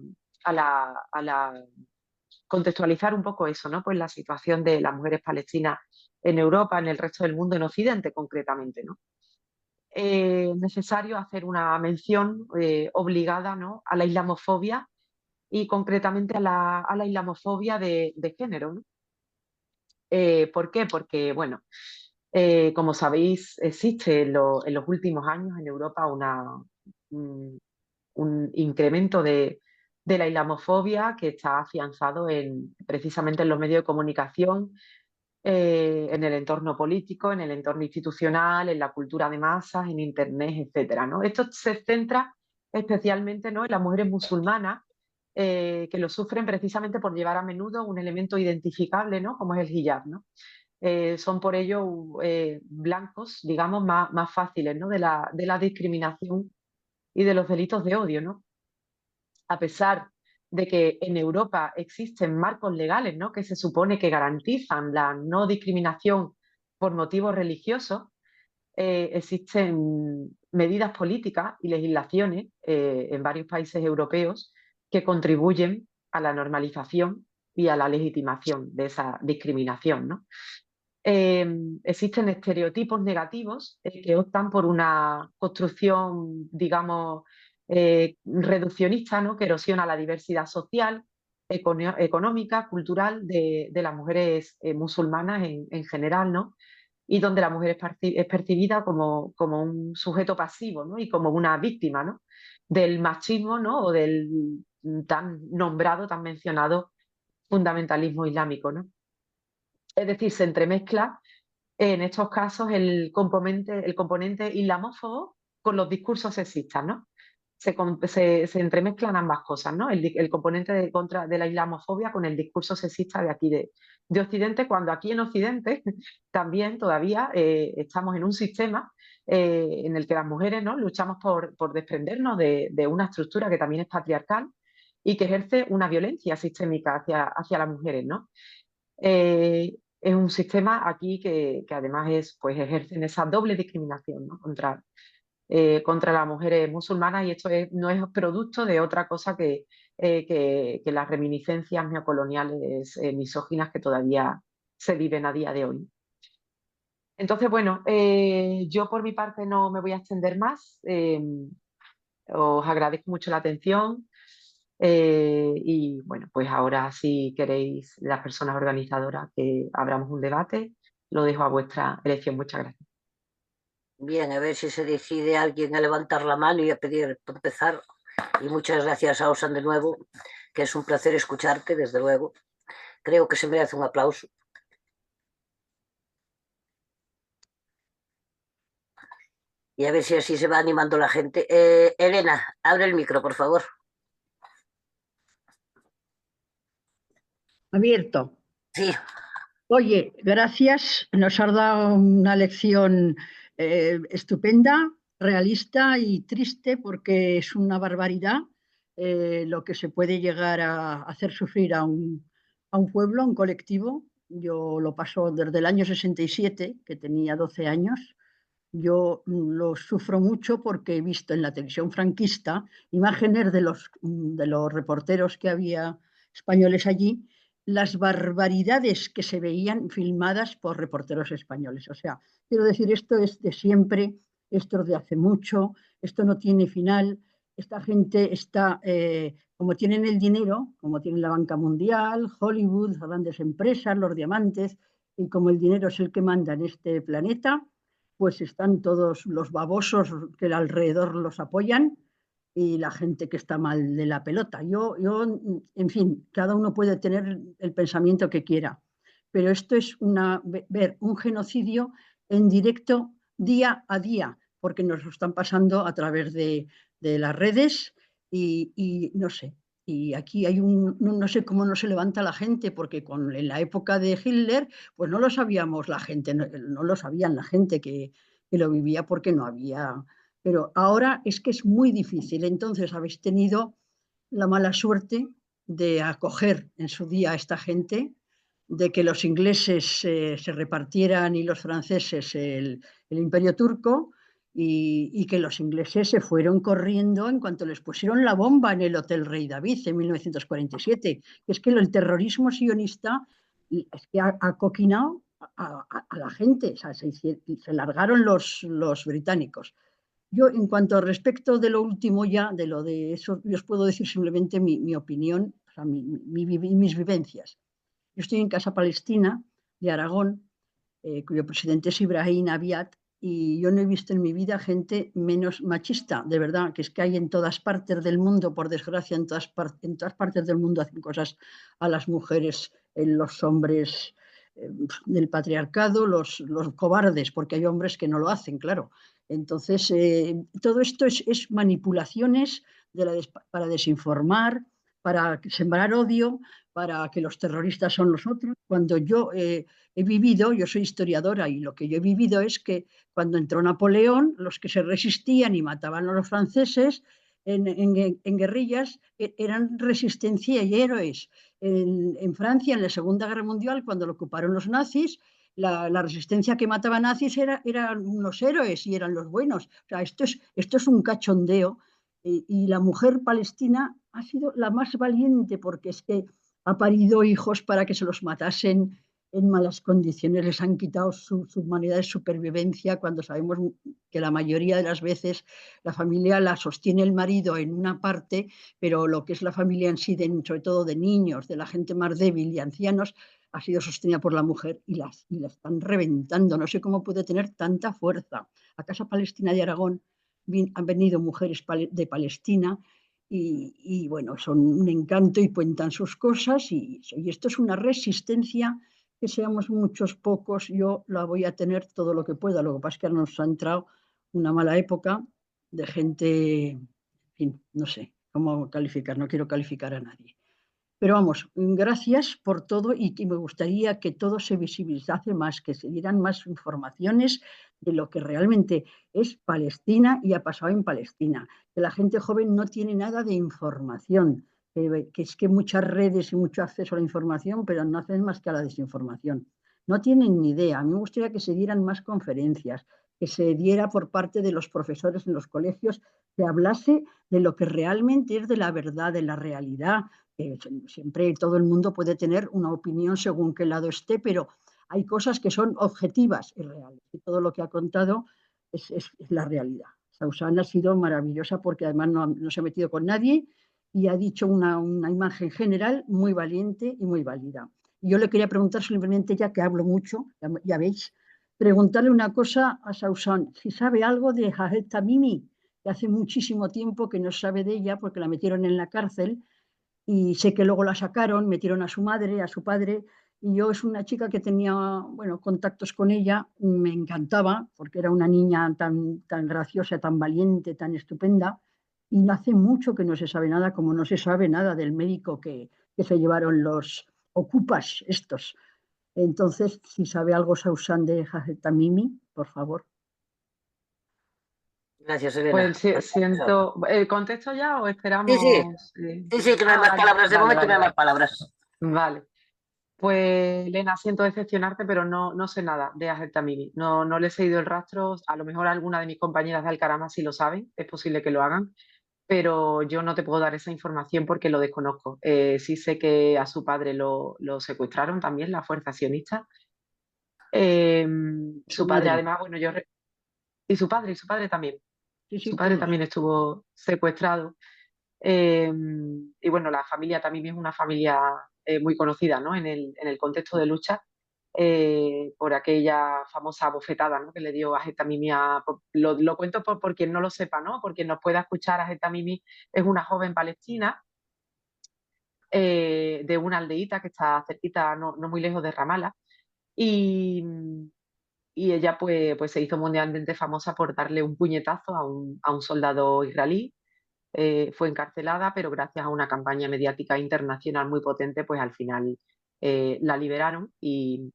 contextualizar un poco eso, ¿no? Pues la situación de las mujeres palestinas en Europa, en el resto del mundo, en Occidente concretamente, ¿no? Necesario hacer una mención obligada, ¿no?, a la islamofobia y concretamente a la islamofobia de género, ¿no? ¿Por qué? Porque, bueno, como sabéis, existe en los últimos años en Europa un incremento de la islamofobia que está afianzado precisamente en los medios de comunicación, en el entorno político, en el entorno institucional, en la cultura de masas, en Internet, etcétera, ¿no? Esto se centra especialmente, ¿no?, en las mujeres musulmanas, que lo sufren precisamente por llevar a menudo un elemento identificable, ¿no?, como es el hijab, ¿no? Son por ello blancos, digamos, más fáciles, ¿no?, de la discriminación y de los delitos de odio, ¿no? A pesar de que en Europa existen marcos legales, ¿no?, que se supone que garantizan la no discriminación por motivos religiosos, existen medidas políticas y legislaciones en varios países europeos que contribuyen a la normalización y a la legitimación de esa discriminación, ¿no? Existen estereotipos negativos que optan por una construcción, digamos, reduccionista, ¿no?, que erosiona la diversidad social, económica, cultural de las mujeres musulmanas en general, ¿no? Y donde la mujer es percibida como un sujeto pasivo, ¿no?, y como una víctima, ¿no?, del machismo, ¿no?, o del tan nombrado, tan mencionado fundamentalismo islámico, ¿no? Es decir, se entremezcla en estos casos el componente islamófobo con los discursos sexistas, ¿no? Se entremezclan ambas cosas, ¿no? El componente de la islamofobia con el discurso sexista de aquí de Occidente, cuando aquí en Occidente también todavía estamos en un sistema en el que las mujeres, ¿no?, luchamos por desprendernos de una estructura que también es patriarcal y que ejerce una violencia sistémica hacia las mujeres, ¿no? Es un sistema aquí que además pues ejercen esa doble discriminación, ¿no?, contra las mujeres musulmanas, y esto no es producto de otra cosa que las reminiscencias neocoloniales misóginas que todavía se viven a día de hoy. Entonces, bueno, yo por mi parte no me voy a extender más. Os agradezco mucho la atención. Y bueno, pues ahora, si queréis, las personas organizadoras, que abramos un debate, lo dejo a vuestra elección. Muchas gracias. Bien, a ver si se decide alguien a levantar la mano y a pedir por empezar. Y muchas gracias a Osan de nuevo, que es un placer escucharte, desde luego. Creo que se merece un aplauso. Y a ver si así se va animando la gente. Elena, abre el micro, por favor. Abierto. Sí. Oye, gracias. Nos has dado una lección estupenda, realista y triste, porque es una barbaridad lo que se puede llegar a hacer sufrir a un pueblo, a un colectivo. Yo lo paso desde el año 67, que tenía 12 años. Yo lo sufro mucho porque he visto en la televisión franquista imágenes de los reporteros que había españoles allí, las barbaridades que se veían filmadas por reporteros españoles. O sea, quiero decir, esto es de siempre, esto es de hace mucho, esto no tiene final. Esta gente está, como tienen el dinero, como tienen la banca mundial, Hollywood, grandes empresas, los diamantes, y como el dinero es el que manda en este planeta, pues están todos los babosos que alrededor los apoyan y la gente que está mal de la pelota. En fin, cada uno puede tener el pensamiento que quiera, pero esto es ver un genocidio en directo día a día, porque nos lo están pasando a través de las redes y no sé. Y aquí hay no sé cómo no se levanta la gente, porque en la época de Hitler, pues no lo sabíamos la gente, no lo sabían la gente que lo vivía, porque no había. Pero ahora es que es muy difícil. Entonces habéis tenido la mala suerte de acoger en su día a esta gente, de que los ingleses se repartieran y los franceses el imperio turco, y que los ingleses se fueron corriendo en cuanto les pusieron la bomba en el Hotel Rey David en 1947. Es que el terrorismo sionista es que ha coquinado a la gente, o sea, se largaron los británicos. Yo, en cuanto al respecto de lo último ya, de lo de eso, yo os puedo decir simplemente mi opinión, o sea, mis vivencias. Yo estoy en Casa Palestina de Aragón, cuyo presidente es Ibrahim Abiad, y yo no he visto en mi vida gente menos machista, de verdad, que es que hay en todas partes del mundo, por desgracia, en todas partes del mundo hacen cosas a las mujeres, en los hombres del patriarcado, los cobardes, porque hay hombres que no lo hacen, claro. Entonces, todo esto es manipulaciones para desinformar, para sembrar odio, para que los terroristas son los otros. Cuando yo he vivido, yo soy historiadora y lo que yo he vivido es que cuando entró Napoleón, los que se resistían y mataban a los franceses en guerrillas eran resistencia y héroes. En Francia, en la Segunda Guerra Mundial, cuando lo ocuparon los nazis, la resistencia que mataba nazis eran unos héroes y eran los buenos. O sea, esto es un cachondeo y la mujer palestina ha sido la más valiente porque es que ha parido hijos para que se los matasen en malas condiciones, les han quitado su humanidad de supervivencia cuando sabemos que la mayoría de las veces la familia la sostiene el marido en una parte, pero lo que es la familia en sí, sobre todo de niños, de la gente más débil y ancianos, ha sido sostenida por la mujer y la están reventando. No sé cómo puede tener tanta fuerza. A Casa Palestina de Aragón han venido mujeres de Palestina y bueno, son un encanto y cuentan sus cosas y esto es una resistencia que seamos muchos, pocos, yo la voy a tener todo lo que pueda. Lo que pasa es que ahora nos ha entrado una mala época de gente, en fin, no sé cómo calificar, no quiero calificar a nadie. Pero vamos, gracias por todo y que me gustaría que todo se visibilizase más, que se dieran más informaciones de lo que realmente es Palestina y ha pasado en Palestina. Que la gente joven no tiene nada de información, que es que muchas redes y mucho acceso a la información, pero no hacen más que a la desinformación. No tienen ni idea. A mí me gustaría que se dieran más conferencias, que se diera por parte de los profesores en los colegios, que hablase de lo que realmente es de la verdad, de la realidad. Siempre todo el mundo puede tener una opinión según qué lado esté, pero hay cosas que son objetivas y reales. Y todo lo que ha contado es la realidad. Sausana ha sido maravillosa porque además no se ha metido con nadie y ha dicho una imagen general muy valiente y muy válida. Y yo le quería preguntar simplemente, ya que hablo mucho, ya veis, preguntarle una cosa a Sausan, si sabe algo de Jahel Tamimi, que hace muchísimo tiempo que no sabe de ella porque la metieron en la cárcel y sé que luego la sacaron, metieron a su madre, a su padre, y yo es una chica que tenía, bueno, contactos con ella, me encantaba, porque era una niña tan graciosa, tan valiente, tan estupenda, y hace mucho que no se sabe nada, como no se sabe nada del médico que se llevaron los ocupas estos. Entonces, si sabe algo Sausan de Jahel Tamimi, por favor. Gracias, Elena. Pues siento. ¿Contesto ya o Sí, sí, esperamos? sí, que no hay más Vale, palabras. De vale, momento no hay vale. más palabras. Vale. Pues, Elena, siento decepcionarte, pero no sé nada de Ahed Tamimi. No le he seguido el rastro. A lo mejor alguna de mis compañeras de Alcarama sí lo saben, es posible que lo hagan, pero yo no te puedo dar esa información porque lo desconozco. Sí sé que a su padre lo secuestraron también, la fuerza sionista. Eh, Su su padre, madre. además, bueno, y su padre también. Sí, Su sí, padre todos. también estuvo secuestrado. Eh, y bueno, la familia también es una familia muy conocida, ¿no? En el contexto de lucha por aquella famosa bofetada, ¿no? Que le dio a Tamimi lo cuento por quien no lo sepa, ¿no? Por quien nos pueda escuchar, a Tamimi es una joven palestina de una aldeíta que está cerquita, no muy lejos de Ramallah, y, y ella pues se hizo mundialmente famosa por darle un puñetazo a un soldado israelí. Fue encarcelada, pero gracias a una campaña mediática internacional muy potente, pues al final la liberaron y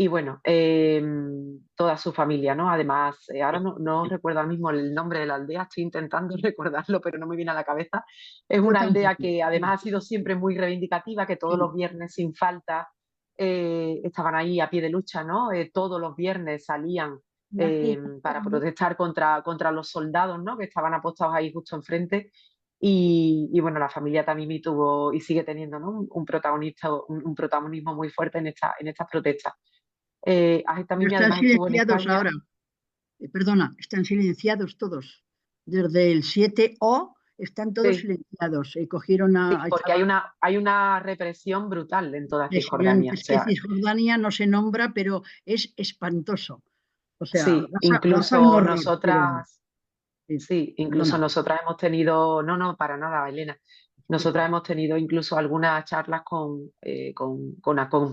bueno, toda su familia, ¿no? Además, ahora no recuerdo ahora mismo el nombre de la aldea, estoy intentando recordarlo, pero no me viene a la cabeza. Es Yo una aldea tampoco. que además ha sido siempre muy reivindicativa, que todos los Sí, viernes sin falta estaban ahí a pie de lucha, ¿no? Todos los viernes salían para protestar contra los soldados, ¿no? Que estaban apostados ahí justo enfrente. Y bueno, la familia Tamimi tuvo y sigue teniendo, ¿no? un protagonismo muy fuerte en estas protestas. Ahed Pero Tamimi están además estuvo en silenciados España. ahora. Perdona, están silenciados todos. Desde el 7O están todos Sí, silenciados. Cogieron sí, a porque hay una represión brutal en toda Cisjordania. O Es que sea, Cisjordania no se nombra, pero es espantoso. O sea, sí, pasa un incluso horror, pero nosotras, sí, sí, incluso perdona. nosotras hemos tenido, no, para nada, Elena. Nosotras hemos tenido incluso algunas charlas con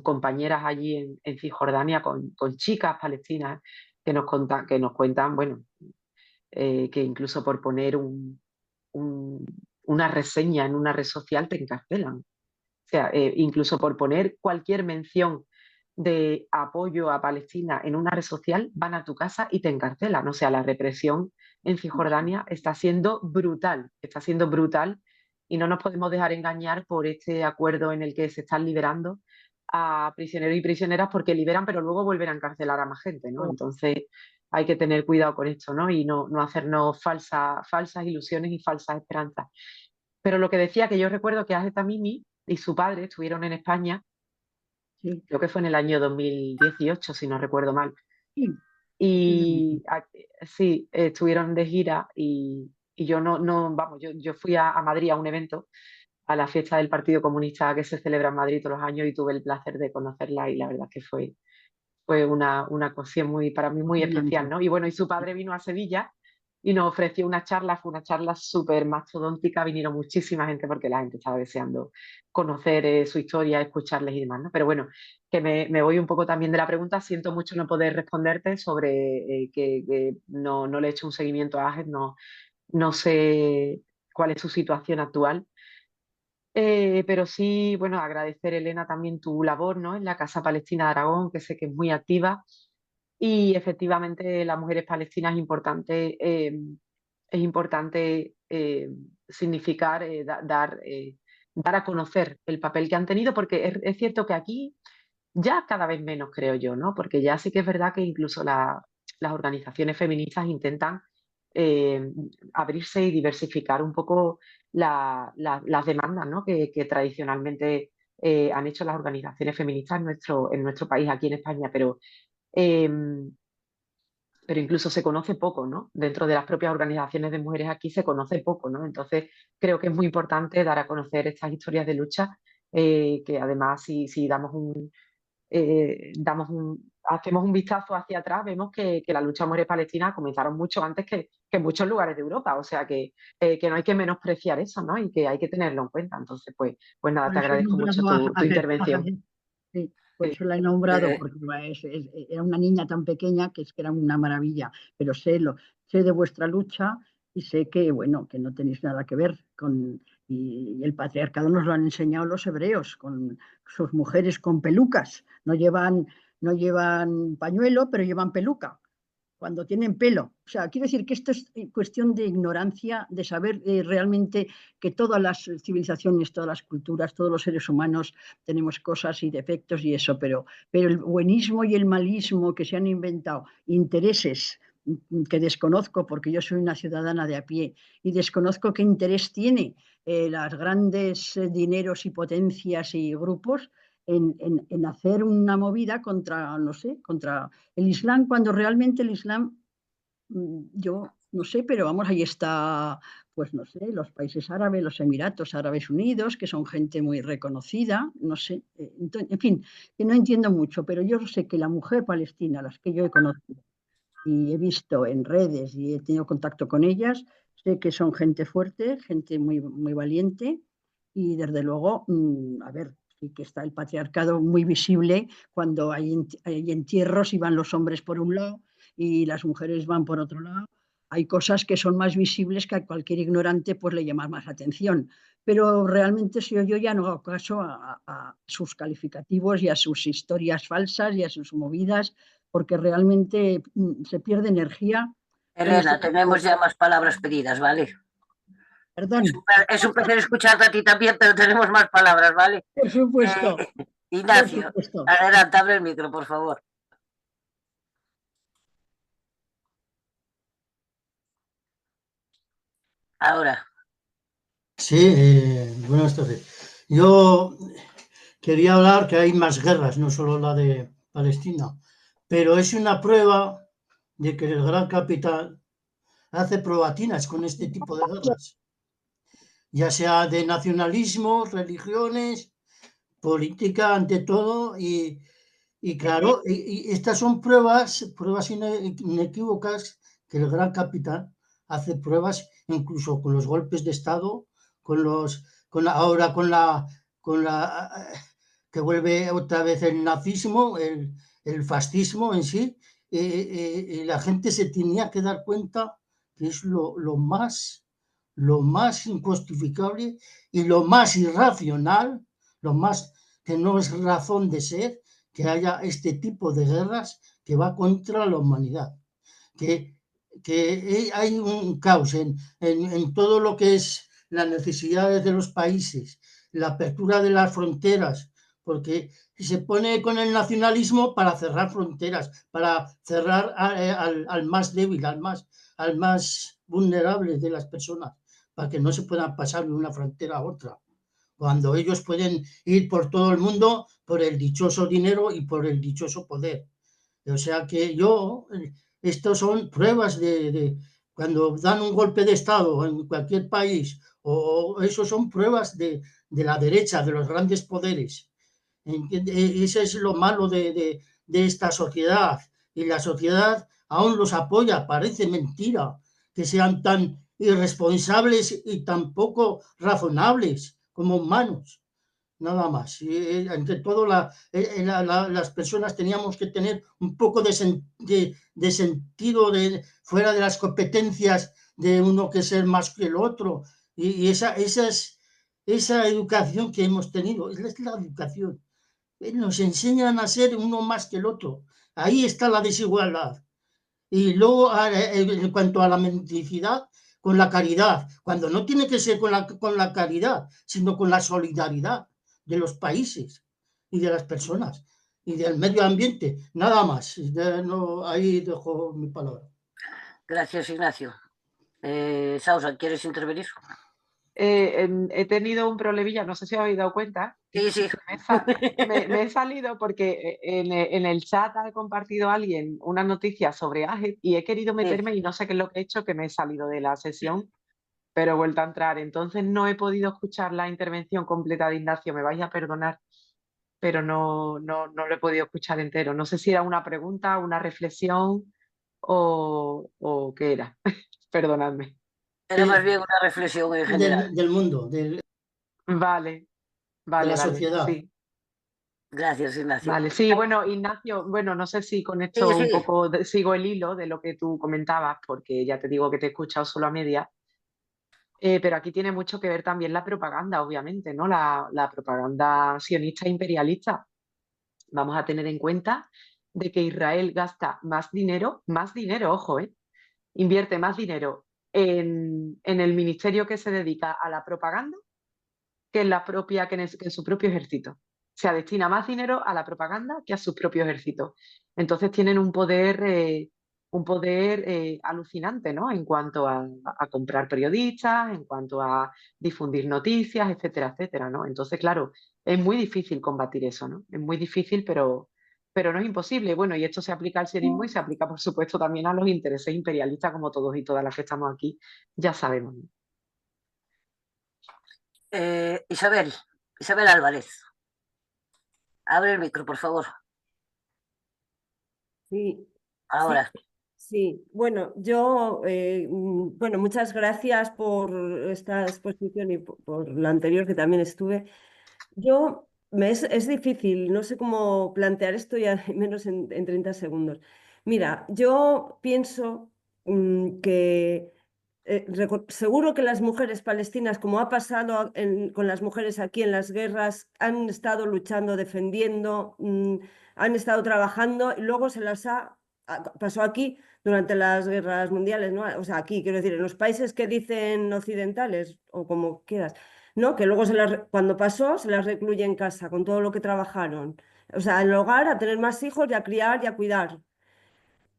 compañeras allí en Cisjordania, con chicas palestinas que nos cuentan, bueno, que incluso por poner una reseña en una red social te encarcelan. O sea, incluso por poner cualquier mención de apoyo a Palestina en una red social, van a tu casa y te encarcelan. O sea, la represión en Cisjordania está siendo brutal y no nos podemos dejar engañar por este acuerdo en el que se están liberando a prisioneros y prisioneras porque liberan, pero luego vuelven a encarcelar a más gente, ¿no? Entonces hay que tener cuidado con esto, ¿no? Y no hacernos falsas ilusiones y falsas esperanzas. Pero lo que decía, que yo recuerdo que Ahed Tamimi y su padre estuvieron en España, Sí, creo que fue en el año 2018, si no recuerdo mal. sí, Y sí, estuvieron de gira y yo vamos, yo fui a Madrid a un evento, a la fiesta del Partido Comunista que se celebra en Madrid todos los años y tuve el placer de conocerla y la verdad que fue una ocasión para mí muy especial, adelante. ¿no? Y bueno, y su padre vino a Sevilla y nos ofreció una charla, fue una charla súper mastodóntica, vinieron muchísima gente porque la gente estaba deseando conocer su historia, escucharles y demás, ¿no? Pero bueno, que me voy un poco también de la pregunta, siento mucho no poder responderte sobre que no le he hecho un seguimiento a Ahed, no sé cuál es su situación actual. Pero sí, bueno, agradecer, Elena, también tu labor, ¿no? En la Casa Palestina de Aragón, que sé que es muy activa. Y efectivamente, las mujeres palestinas es importante significar, dar a conocer el papel que han tenido, porque es cierto que aquí ya cada vez menos, creo yo, ¿no? Porque ya sí que es verdad que incluso las organizaciones feministas intentan eh, abrirse y diversificar un poco las demandas, ¿no? que tradicionalmente han hecho las organizaciones feministas en nuestro país, aquí en España, eh, pero incluso se conoce poco, ¿no? Dentro de las propias organizaciones de mujeres aquí se conoce poco, ¿no? Entonces creo que es muy importante dar a conocer estas historias de lucha, que además si hacemos un vistazo hacia atrás, vemos que la lucha de mujeres palestinas comenzaron mucho antes que en muchos lugares de Europa, o sea que no hay que menospreciar eso, ¿no? Y que hay que tenerlo en cuenta. Entonces, pues nada, Por te eso he agradezco mucho nombrado tu a intervención. Jade. Sí, por Sí. eso la he nombrado, Eh, porque era una niña tan pequeña que es que era una maravilla. Pero sé de vuestra lucha y sé que, bueno, que no tenéis nada que ver con. Y el patriarcado nos lo han enseñado los hebreos, con sus mujeres con pelucas. No llevan pañuelo, pero llevan peluca cuando tienen pelo. O sea, quiero decir que esto es cuestión de ignorancia, de saber realmente que todas las civilizaciones, todas las culturas, todos los seres humanos tenemos cosas y defectos y eso, pero el buenismo y el malismo que se han inventado, intereses que desconozco porque yo soy una ciudadana de a pie y desconozco qué interés tiene las grandes dineros y potencias y grupos en hacer una movida contra, no sé, contra el Islam, cuando realmente el Islam, yo no sé, pero vamos, ahí está, pues no sé, los países árabes, los Emiratos Árabes Unidos, que son gente muy reconocida, no sé, en fin, que no entiendo mucho, pero yo sé que la mujer palestina, las que yo he conocido y he visto en redes y he tenido contacto con ellas, sé que son gente fuerte, gente muy, muy valiente y desde luego, a ver, sí que está el patriarcado muy visible cuando hay entierros y van los hombres por un lado y las mujeres van por otro lado. Hay cosas que son más visibles que a cualquier ignorante pues le llama más atención. Pero realmente si yo ya no hago caso a sus calificativos y a sus historias falsas y a sus movidas, porque realmente se pierde energía en este Elena, tipo tenemos ya más palabras pedidas, ¿vale? Perdón, Es un placer escucharte a ti también, pero tenemos más palabras, ¿vale? por supuesto, por Ignacio, supuesto. adelante, abre el micro, por favor. Ahora, Sí, buenas tardes. Yo quería hablar que hay más guerras, no solo la de Palestina, pero es una prueba de que el gran capital hace probatinas con este tipo de guerras, ya sea de nacionalismo, religiones, política ante todo, y claro, y estas son pruebas inequívocas que el gran capital hace pruebas incluso con los golpes de Estado, ahora que vuelve otra vez el nazismo, el fascismo en sí, y la gente se tenía que dar cuenta que es lo más injustificable y lo más irracional, lo más que no es razón de ser, que haya este tipo de guerras que va contra la humanidad, que hay un caos en todo lo que es las necesidades de los países, la apertura de las fronteras, porque se pone con el nacionalismo para cerrar fronteras, para cerrar al más débil, al más vulnerable de las personas, para que no se puedan pasar de una frontera a otra, cuando ellos pueden ir por todo el mundo por el dichoso dinero y por el dichoso poder. O sea que estos son pruebas cuando dan un golpe de Estado en cualquier país, o eso son pruebas de la derecha, de los grandes poderes. Eso es lo malo de esta sociedad. Y la sociedad aún los apoya, parece mentira que sean tan irresponsables y tan poco razonables como humanos. Nada más. Entre todo, las personas teníamos que tener un poco de sentido fuera de las competencias de uno que ser más que el otro. Y esa educación que hemos tenido, es la educación. Nos enseñan a ser uno más que el otro. Ahí está la desigualdad. Y luego, en cuanto a la mendicidad, con la caridad, cuando no tiene que ser con la caridad, sino con la solidaridad de los países y de las personas y del medio ambiente. Nada más. Ahí dejo mi palabra. gracias, Ignacio. Sausa, ¿quieres intervenir? He tenido un problemilla, no sé si os habéis dado cuenta, Sí, sí. me he salido porque en el chat ha compartido alguien una noticia sobre AGET y he querido meterme y no sé qué es lo que he hecho, que me he salido de la sesión, pero he vuelto a entrar. Entonces no he podido escuchar la intervención completa de Ignacio, me vais a perdonar, pero no lo he podido escuchar entero. No sé si era una pregunta, una reflexión o qué era. Perdonadme. Era más bien una reflexión en general. Del mundo, Vale, de la vale, sociedad. sí. Gracias, Ignacio. Vale, sí, bueno, Ignacio, bueno, no sé si con esto Sí, un sí. poco sigo el hilo de lo que tú comentabas, porque ya te digo que te he escuchado solo a media, pero aquí tiene mucho que ver también la propaganda, obviamente, ¿no? La propaganda sionista e imperialista. Vamos a tener en cuenta de que Israel gasta más dinero, ojo, invierte más dinero en el ministerio que se dedica a la propaganda que que en su propio ejército. O sea, destina más dinero a la propaganda que a sus propios ejércitos. Entonces tienen un poder alucinante, ¿no? En cuanto a comprar periodistas, en cuanto a difundir noticias, etcétera, etcétera, ¿no? Entonces, claro, es muy difícil combatir eso, ¿no? Es muy difícil, pero no es imposible. Bueno, y esto se aplica al sionismo y se aplica, por supuesto, también a los intereses imperialistas, como todos y todas las que estamos aquí ya sabemos, ¿no? Isabel Álvarez. Abre el micro, por favor. Sí, Ahora. sí. Bueno, bueno, muchas gracias por esta exposición y por la anterior que también estuve. Es difícil, no sé cómo plantear esto ya menos en 30 segundos. Mira, yo pienso que seguro que las mujeres palestinas, como ha pasado con las mujeres aquí en las guerras, han estado luchando, defendiendo, han estado trabajando y luego pasó aquí durante las guerras mundiales, ¿no? O sea, aquí, quiero decir, en los países que dicen occidentales o como quieras, ¿no? Que luego cuando pasó se las recluye en casa con todo lo que trabajaron. O sea, en el hogar a tener más hijos y a criar y a cuidar.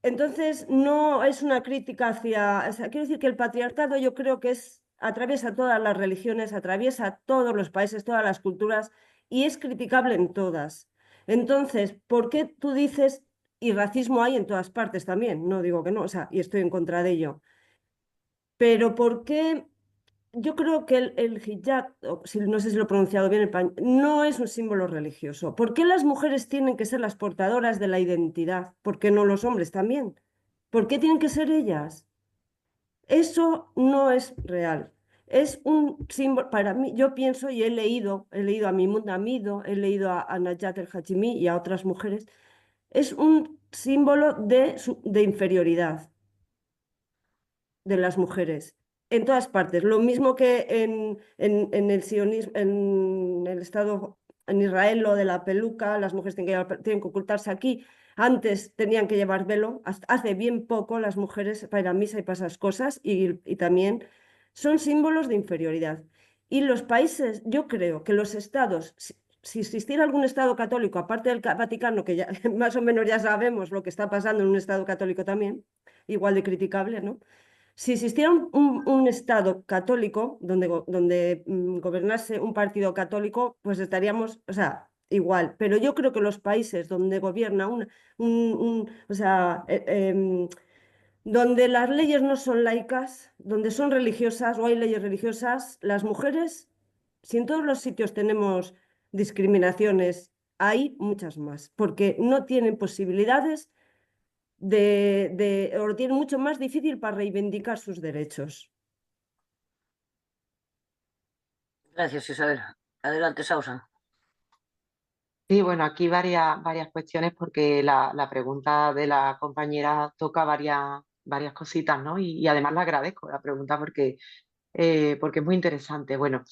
Entonces, no es una crítica hacia... O sea, quiero decir que el patriarcado yo creo que es atraviesa todas las religiones, atraviesa todos los países, todas las culturas y es criticable en todas. Entonces, ¿por qué tú dices, y racismo hay en todas partes también? No digo que no, o sea, y estoy en contra de ello. Pero ¿por qué? Yo creo que el hijab, no sé si lo he pronunciado bien, no es un símbolo religioso. ¿Por qué las mujeres tienen que ser las portadoras de la identidad? ¿Por qué no los hombres también? ¿Por qué tienen que ser ellas? Eso no es real. Es un símbolo, para mí, yo pienso y he leído a Mimún Amido, he leído a Najat el-Hachimi y a otras mujeres, es un símbolo de inferioridad de las mujeres en todas partes. Lo mismo que en el sionismo, en el Estado, en Israel, lo de la peluca, las mujeres tienen que ocultarse aquí. Antes tenían que llevar velo, hace bien poco las mujeres para ir a misa y para esas cosas, y también son símbolos de inferioridad. Y los países, yo creo que los estados, si existiera algún estado católico, aparte del Vaticano, que ya más o menos ya sabemos lo que está pasando en un estado católico también, igual de criticable, ¿no? Si existiera un Estado católico donde gobernase un partido católico, pues estaríamos, o sea, igual. Pero yo creo que los países donde gobierna o sea, donde las leyes no son laicas, donde son religiosas o hay leyes religiosas, las mujeres, si en todos los sitios tenemos discriminaciones, hay muchas más, porque no tienen posibilidades o lo tienen mucho más difícil para reivindicar sus derechos. Gracias, Isabel. Adelante, Sausan. Sí, bueno, aquí varias cuestiones porque la pregunta de la compañera toca varias cositas, ¿no? Y además le agradezco la pregunta porque es muy interesante. Bueno,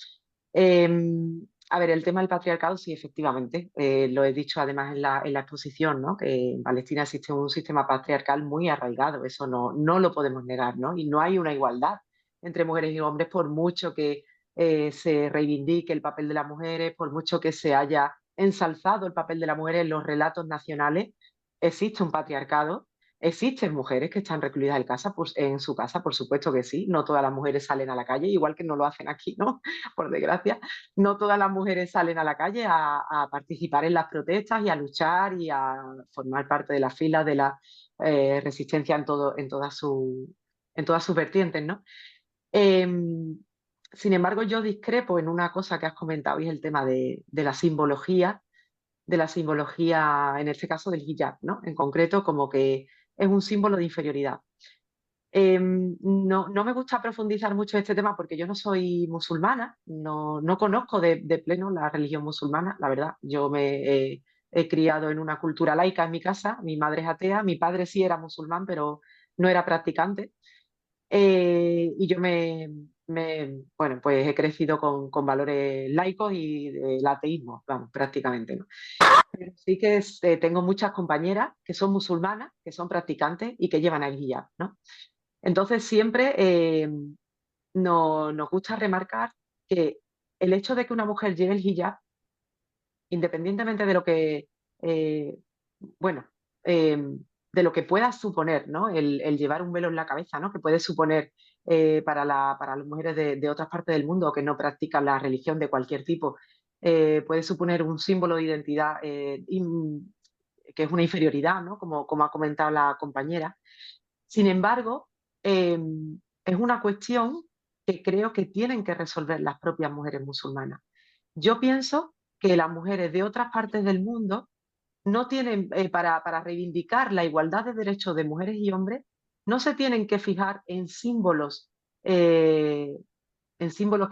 a ver, el tema del patriarcado, sí, efectivamente, lo he dicho además en la exposición, ¿no? Que en Palestina existe un sistema patriarcal muy arraigado, eso no lo podemos negar, ¿no? Y no hay una igualdad entre mujeres y hombres por mucho que se reivindique el papel de las mujeres, por mucho que se haya ensalzado el papel de la mujer en los relatos nacionales, existe un patriarcado. Existen mujeres que están recluidas en casa, pues, en su casa, por supuesto que sí. No todas las mujeres salen a la calle, igual que no lo hacen aquí, ¿no? Por desgracia. No todas las mujeres salen a la calle a participar en las protestas y a luchar y a formar parte de las filas de la resistencia en todas sus vertientes, ¿no? Sin embargo, yo discrepo en una cosa que has comentado y es el tema de la simbología, en este caso del hijab, ¿no? En concreto, como que es un símbolo de inferioridad. No me gusta profundizar mucho en este tema porque yo no soy musulmana, no conozco de pleno la religión musulmana, la verdad. Yo me he criado en una cultura laica en mi casa, mi madre es atea, mi padre sí era musulmán, pero no era practicante. Y yo bueno, pues he crecido con valores laicos y del ateísmo, vamos, prácticamente, ¿no? Pero sí que tengo muchas compañeras que son musulmanas, que son practicantes y que llevan el hijab, ¿no? Entonces siempre nos gusta remarcar que el hecho de que una mujer lleve el hijab, independientemente de lo que, bueno, de lo que pueda suponer, ¿no? El llevar un velo en la cabeza, ¿no? Que puede suponer para las mujeres de otras partes del mundo que no practican la religión de cualquier tipo, puede suponer un símbolo de identidad que es una inferioridad, ¿no? Como ha comentado la compañera. Sin embargo, es una cuestión que creo que tienen que resolver las propias mujeres musulmanas. Yo pienso que las mujeres de otras partes del mundo no tienen, para reivindicar la igualdad de derechos de mujeres y hombres, no se tienen que fijar eh, en símbolos que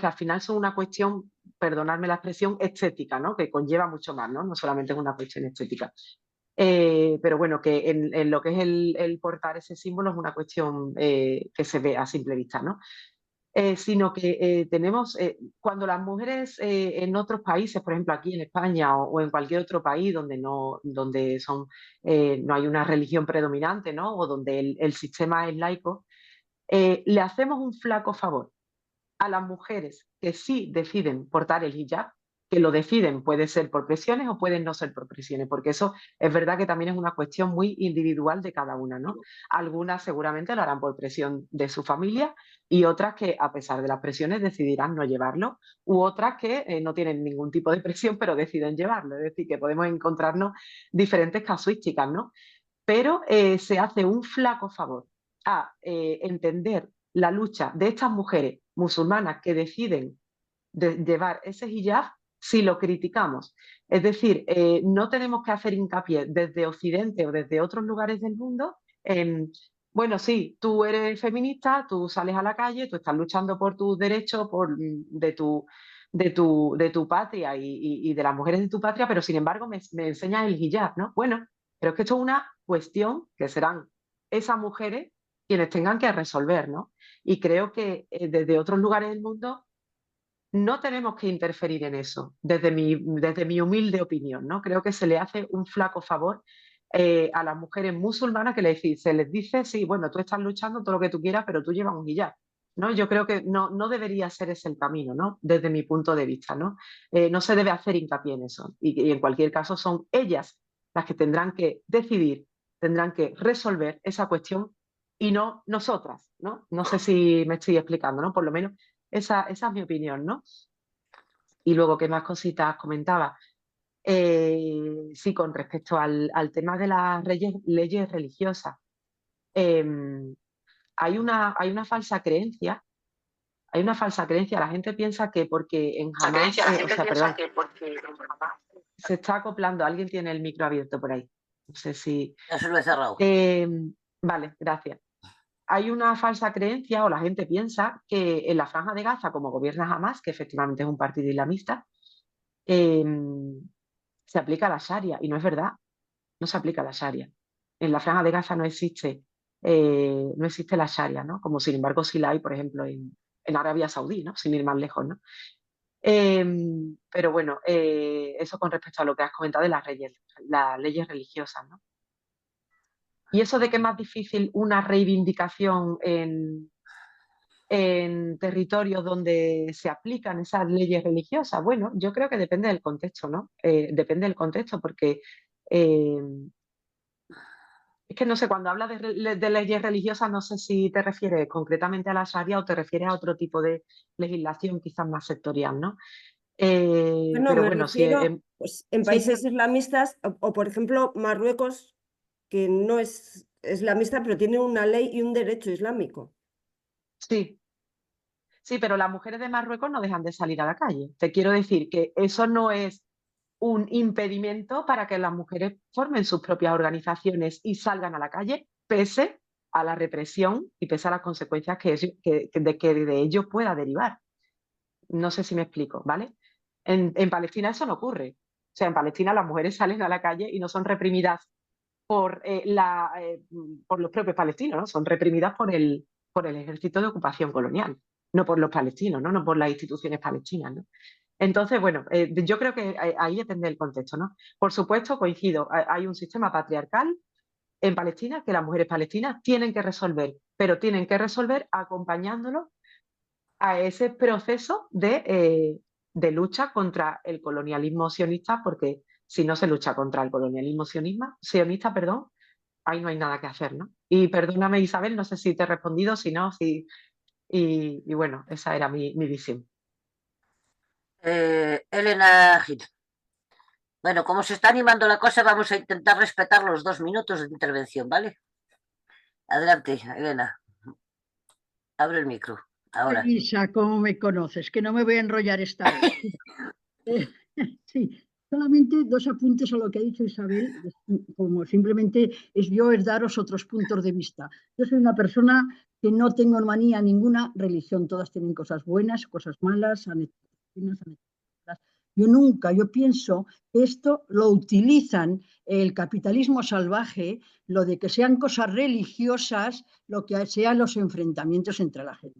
al final son una cuestión, perdonadme la expresión, estética, ¿no? Que conlleva mucho más, ¿no? No solamente es una cuestión estética. Pero bueno, que en lo que es el portar ese símbolo es una cuestión que se ve a simple vista, ¿no? Sino que tenemos, cuando las mujeres en otros países, por ejemplo aquí en España o en cualquier otro país donde no hay una religión predominante, ¿no? O donde el sistema es laico, le hacemos un flaco favor a las mujeres que sí deciden portar el hijab, que lo deciden. Puede ser por presiones o pueden no ser por presiones, porque eso es verdad que también es una cuestión muy individual de cada una, ¿no? Algunas seguramente lo harán por presión de su familia y otras que, a pesar de las presiones, decidirán no llevarlo, u otras que no tienen ningún tipo de presión, pero deciden llevarlo. Es decir, que podemos encontrarnos diferentes casuísticas, ¿no? Pero se hace un flaco favor a entender la lucha de estas mujeres musulmanas que deciden llevar ese hijab si lo criticamos. Es decir, no tenemos que hacer hincapié desde Occidente o desde otros lugares del mundo en, bueno, sí, tú eres feminista, tú sales a la calle, tú estás luchando por tus derechos, de tu patria y de las mujeres de tu patria, pero sin embargo me enseñas el hijab, ¿no? Bueno, pero es que esto es una cuestión que serán esas mujeres quienes tengan que resolver, ¿no? Y creo que desde otros lugares del mundo no tenemos que interferir en eso, desde mi humilde opinión, ¿no? Creo que se le hace un flaco favor a las mujeres musulmanas se les dice, sí, bueno, tú estás luchando todo lo que tú quieras, pero tú llevas un hijab, ¿no? Yo creo que no debería ser ese el camino, ¿no? Desde mi punto de vista, ¿no? No se debe hacer hincapié en eso. Y en cualquier caso son ellas las que tendrán que decidir, tendrán que resolver esa cuestión y no nosotras, ¿no? No sé si me estoy explicando, ¿no? Por lo menos esa es mi opinión, ¿no? Y luego, ¿qué más cositas comentaba? Sí, con respecto al tema de las leyes religiosas. Hay una falsa creencia, la gente piensa que porque en Hamás, se está acoplando, alguien tiene el micro abierto por ahí. No sé si... Ya se lo he cerrado. Vale, gracias. Hay una falsa creencia o la gente piensa que en la Franja de Gaza, como gobierna Hamás, que efectivamente es un partido islamista, se aplica la Sharia y no es verdad, no se aplica la Sharia. En la Franja de Gaza no existe la Sharia, ¿no? Como sin embargo sí la hay, por ejemplo, en Arabia Saudí, ¿no? Sin ir más lejos, ¿no? Pero bueno, eso con respecto a lo que has comentado de las leyes religiosas, ¿no? Y eso de que es más difícil una reivindicación en territorios donde se aplican esas leyes religiosas. Bueno, yo creo que depende del contexto, ¿no? Depende del contexto porque es que no sé, cuando hablas de leyes religiosas no sé si te refieres concretamente a la Sharia o te refieres a otro tipo de legislación quizás más sectorial, ¿no? Bueno, pero me bueno, refiero pues, en sí. países islamistas o, por ejemplo, Marruecos, que no es islamista, pero tiene una ley y un derecho islámico. Sí. Sí, pero las mujeres de Marruecos no dejan de salir a la calle. Te quiero decir que eso no es un impedimento para que las mujeres formen sus propias organizaciones y salgan a la calle, pese a la represión y pese a las consecuencias que de ello pueda derivar. No sé si me explico, ¿vale? En Palestina eso no ocurre. O sea, en Palestina las mujeres salen a la calle y no son reprimidas por los propios palestinos, ¿no? Son reprimidas por el ejército de ocupación colonial, no por los palestinos, ¿no? No por las instituciones palestinas, ¿no? Entonces, bueno, yo creo que ahí depende del contexto, ¿no? Por supuesto, coincido, hay un sistema patriarcal en Palestina que las mujeres palestinas tienen que resolver, pero tienen que resolver acompañándolo a ese proceso de lucha contra el colonialismo sionista, porque si no se lucha contra el colonialismo sionista, perdón, ahí no hay nada que hacer, ¿no? Y perdóname, Isabel, no sé si te he respondido, si no, y bueno, esa era mi visión. Elena Gil. Bueno, como se está animando la cosa, vamos a intentar respetar los 2 minutos de intervención, ¿vale? Adelante, Elena. Abre el micro. Ahora. Elisa, ¿cómo me conoces? Que no me voy a enrollar esta vez. Sí, solamente 2 apuntes a lo que ha dicho Isabel, como simplemente es daros otros puntos de vista. Yo soy una persona que no tengo manía ninguna religión, todas tienen cosas buenas, cosas malas, yo pienso que esto lo utilizan el capitalismo salvaje, lo de que sean cosas religiosas, lo que sean los enfrentamientos entre la gente.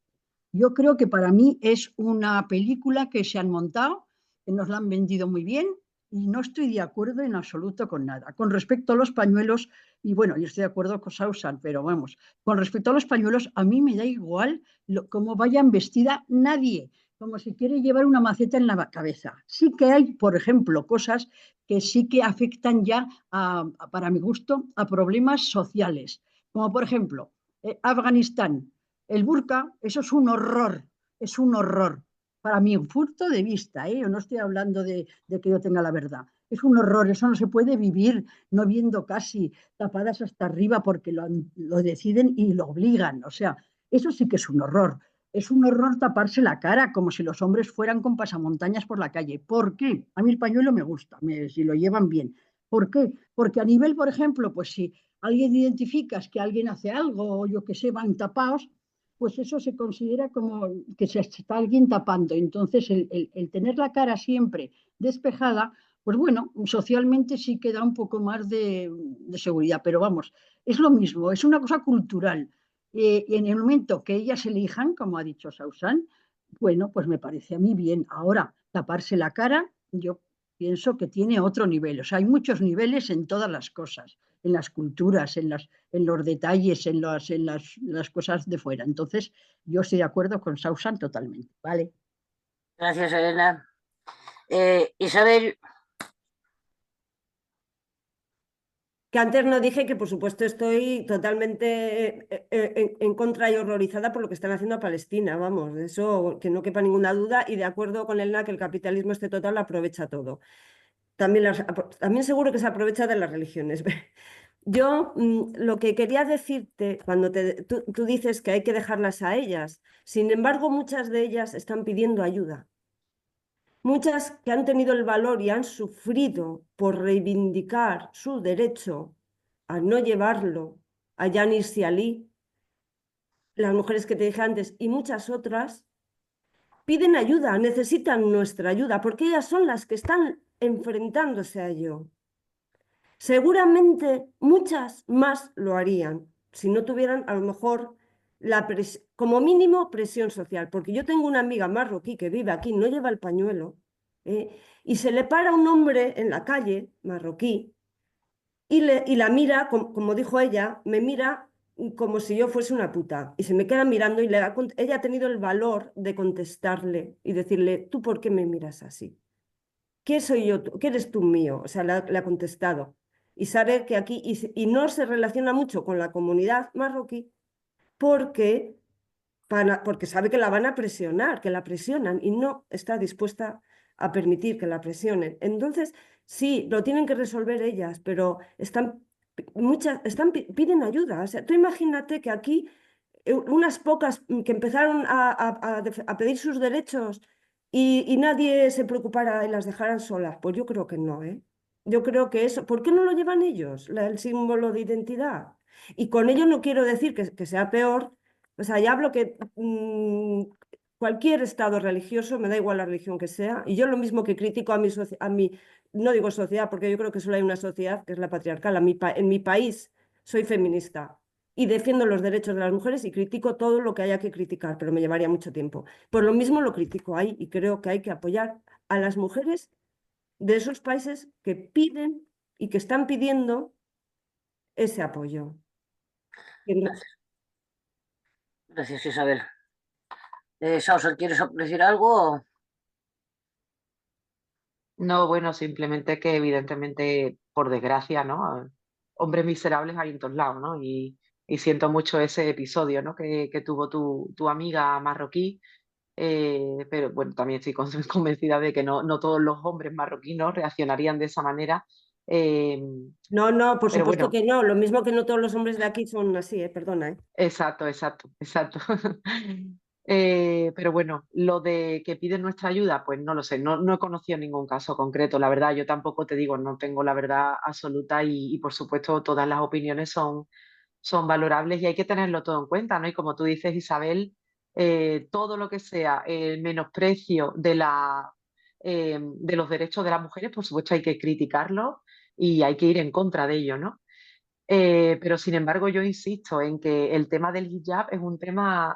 Yo creo que para mí es una película que se han montado, que nos la han vendido muy bien y no estoy de acuerdo en absoluto con nada. Con respecto a los pañuelos, y bueno, yo estoy de acuerdo con Sausan, pero vamos, con respecto a los pañuelos, a mí me da igual cómo vayan vestida nadie. como si quiere llevar una maceta en la cabeza. Sí que hay, por ejemplo, cosas que sí que afectan ya, para mi gusto, a problemas sociales, como por ejemplo, Afganistán, el burka, eso es un horror. Para mi punto de vista, yo no estoy hablando de que yo tenga la verdad. Es un horror, eso no se puede vivir no viendo casi tapadas hasta arriba porque lo deciden y lo obligan. O sea, eso sí que es un horror. Es un horror taparse la cara, como si los hombres fueran con pasamontañas por la calle. ¿Por qué? A mí el pañuelo me gusta, si lo llevan bien. ¿Por qué? Porque a nivel, por ejemplo, pues si alguien identificas que alguien hace algo o yo que sé, van tapados, pues eso se considera como que se está alguien tapando. Entonces, el tener la cara siempre despejada, pues bueno, socialmente sí que da un poco más de seguridad, pero vamos, es lo mismo, es una cosa cultural. Y en el momento que ellas elijan, como ha dicho Sausan, bueno, pues me parece a mí bien. Ahora, taparse la cara, yo pienso que tiene otro nivel. O sea, hay muchos niveles en todas las cosas, en las culturas, en los detalles, las cosas de fuera. Entonces, yo estoy de acuerdo con Sausan totalmente, ¿vale? Gracias, Elena. Isabel, Que antes no dije que, por supuesto, estoy totalmente en contra y horrorizada por lo que están haciendo a Palestina, vamos, eso que no quepa ninguna duda y de acuerdo con Elena que el capitalismo este total lo aprovecha todo. También seguro que se aprovecha de las religiones. Yo lo que quería decirte, cuando tú dices que hay que dejarlas a ellas, sin embargo, muchas de ellas están pidiendo ayuda. Muchas que han tenido el valor y han sufrido por reivindicar su derecho a no llevarlo, a Yanis y Ali, las mujeres que te dije antes, y muchas otras, piden ayuda, necesitan nuestra ayuda, porque ellas son las que están enfrentándose a ello. Seguramente muchas más lo harían si no tuvieran a lo mejor como mínimo presión social, porque yo tengo una amiga marroquí que vive aquí, no lleva el pañuelo, y se le para un hombre en la calle marroquí y la mira, como dijo ella, me mira como si yo fuese una puta y se me queda mirando y ella ha tenido el valor de contestarle y decirle, ¿tú por qué me miras así? ¿Qué soy yo? ¿Qué eres tú mío? O sea, le ha contestado. Y sabe que aquí, y no se relaciona mucho con la comunidad marroquí porque, porque sabe que la van a presionar, que la presionan y no está dispuesta a permitir que la presionen. Entonces, sí, lo tienen que resolver ellas, pero piden ayuda. O sea, tú imagínate que aquí unas pocas que empezaron a pedir sus derechos y nadie se preocupara y las dejaran solas. Pues yo creo que no, ¿eh? Yo creo que eso, ¿por qué no lo llevan ellos, el símbolo de identidad? Y con ello no quiero decir que sea peor, o sea, ya hablo que cualquier estado religioso, me da igual la religión que sea, y yo lo mismo que critico no digo sociedad, porque yo creo que solo hay una sociedad, que es la patriarcal, en mi país soy feminista y defiendo los derechos de las mujeres y critico todo lo que haya que criticar, pero me llevaría mucho tiempo. Por lo mismo lo critico ahí y creo que hay que apoyar a las mujeres de esos países que piden y que están pidiendo ese apoyo. gracias, Isabel. Sausan, ¿quieres decir algo? No, bueno, simplemente que evidentemente, por desgracia, ¿no? Hombres miserables hay en todos lados, ¿no? Y siento mucho ese episodio, ¿no? Que tuvo tu amiga marroquí, pero bueno, también estoy convencida de que no todos los hombres marroquinos reaccionarían de esa manera. eh, No, por pero supuesto bueno, que no. Lo mismo que no todos los hombres de aquí son así, perdona, exacto, exacto, exacto. Pero bueno, lo de que piden nuestra ayuda, pues no lo sé, no he conocido ningún caso concreto, la verdad, yo tampoco te digo, no tengo la verdad absoluta y por supuesto todas las opiniones son valorables y hay que tenerlo todo en cuenta, ¿no? Y como tú dices, Isabel, todo lo que sea el menosprecio de los derechos de las mujeres, por supuesto hay que criticarlo y hay que ir en contra de ello, ¿no? Pero sin embargo, yo insisto en que el tema del hijab es un tema,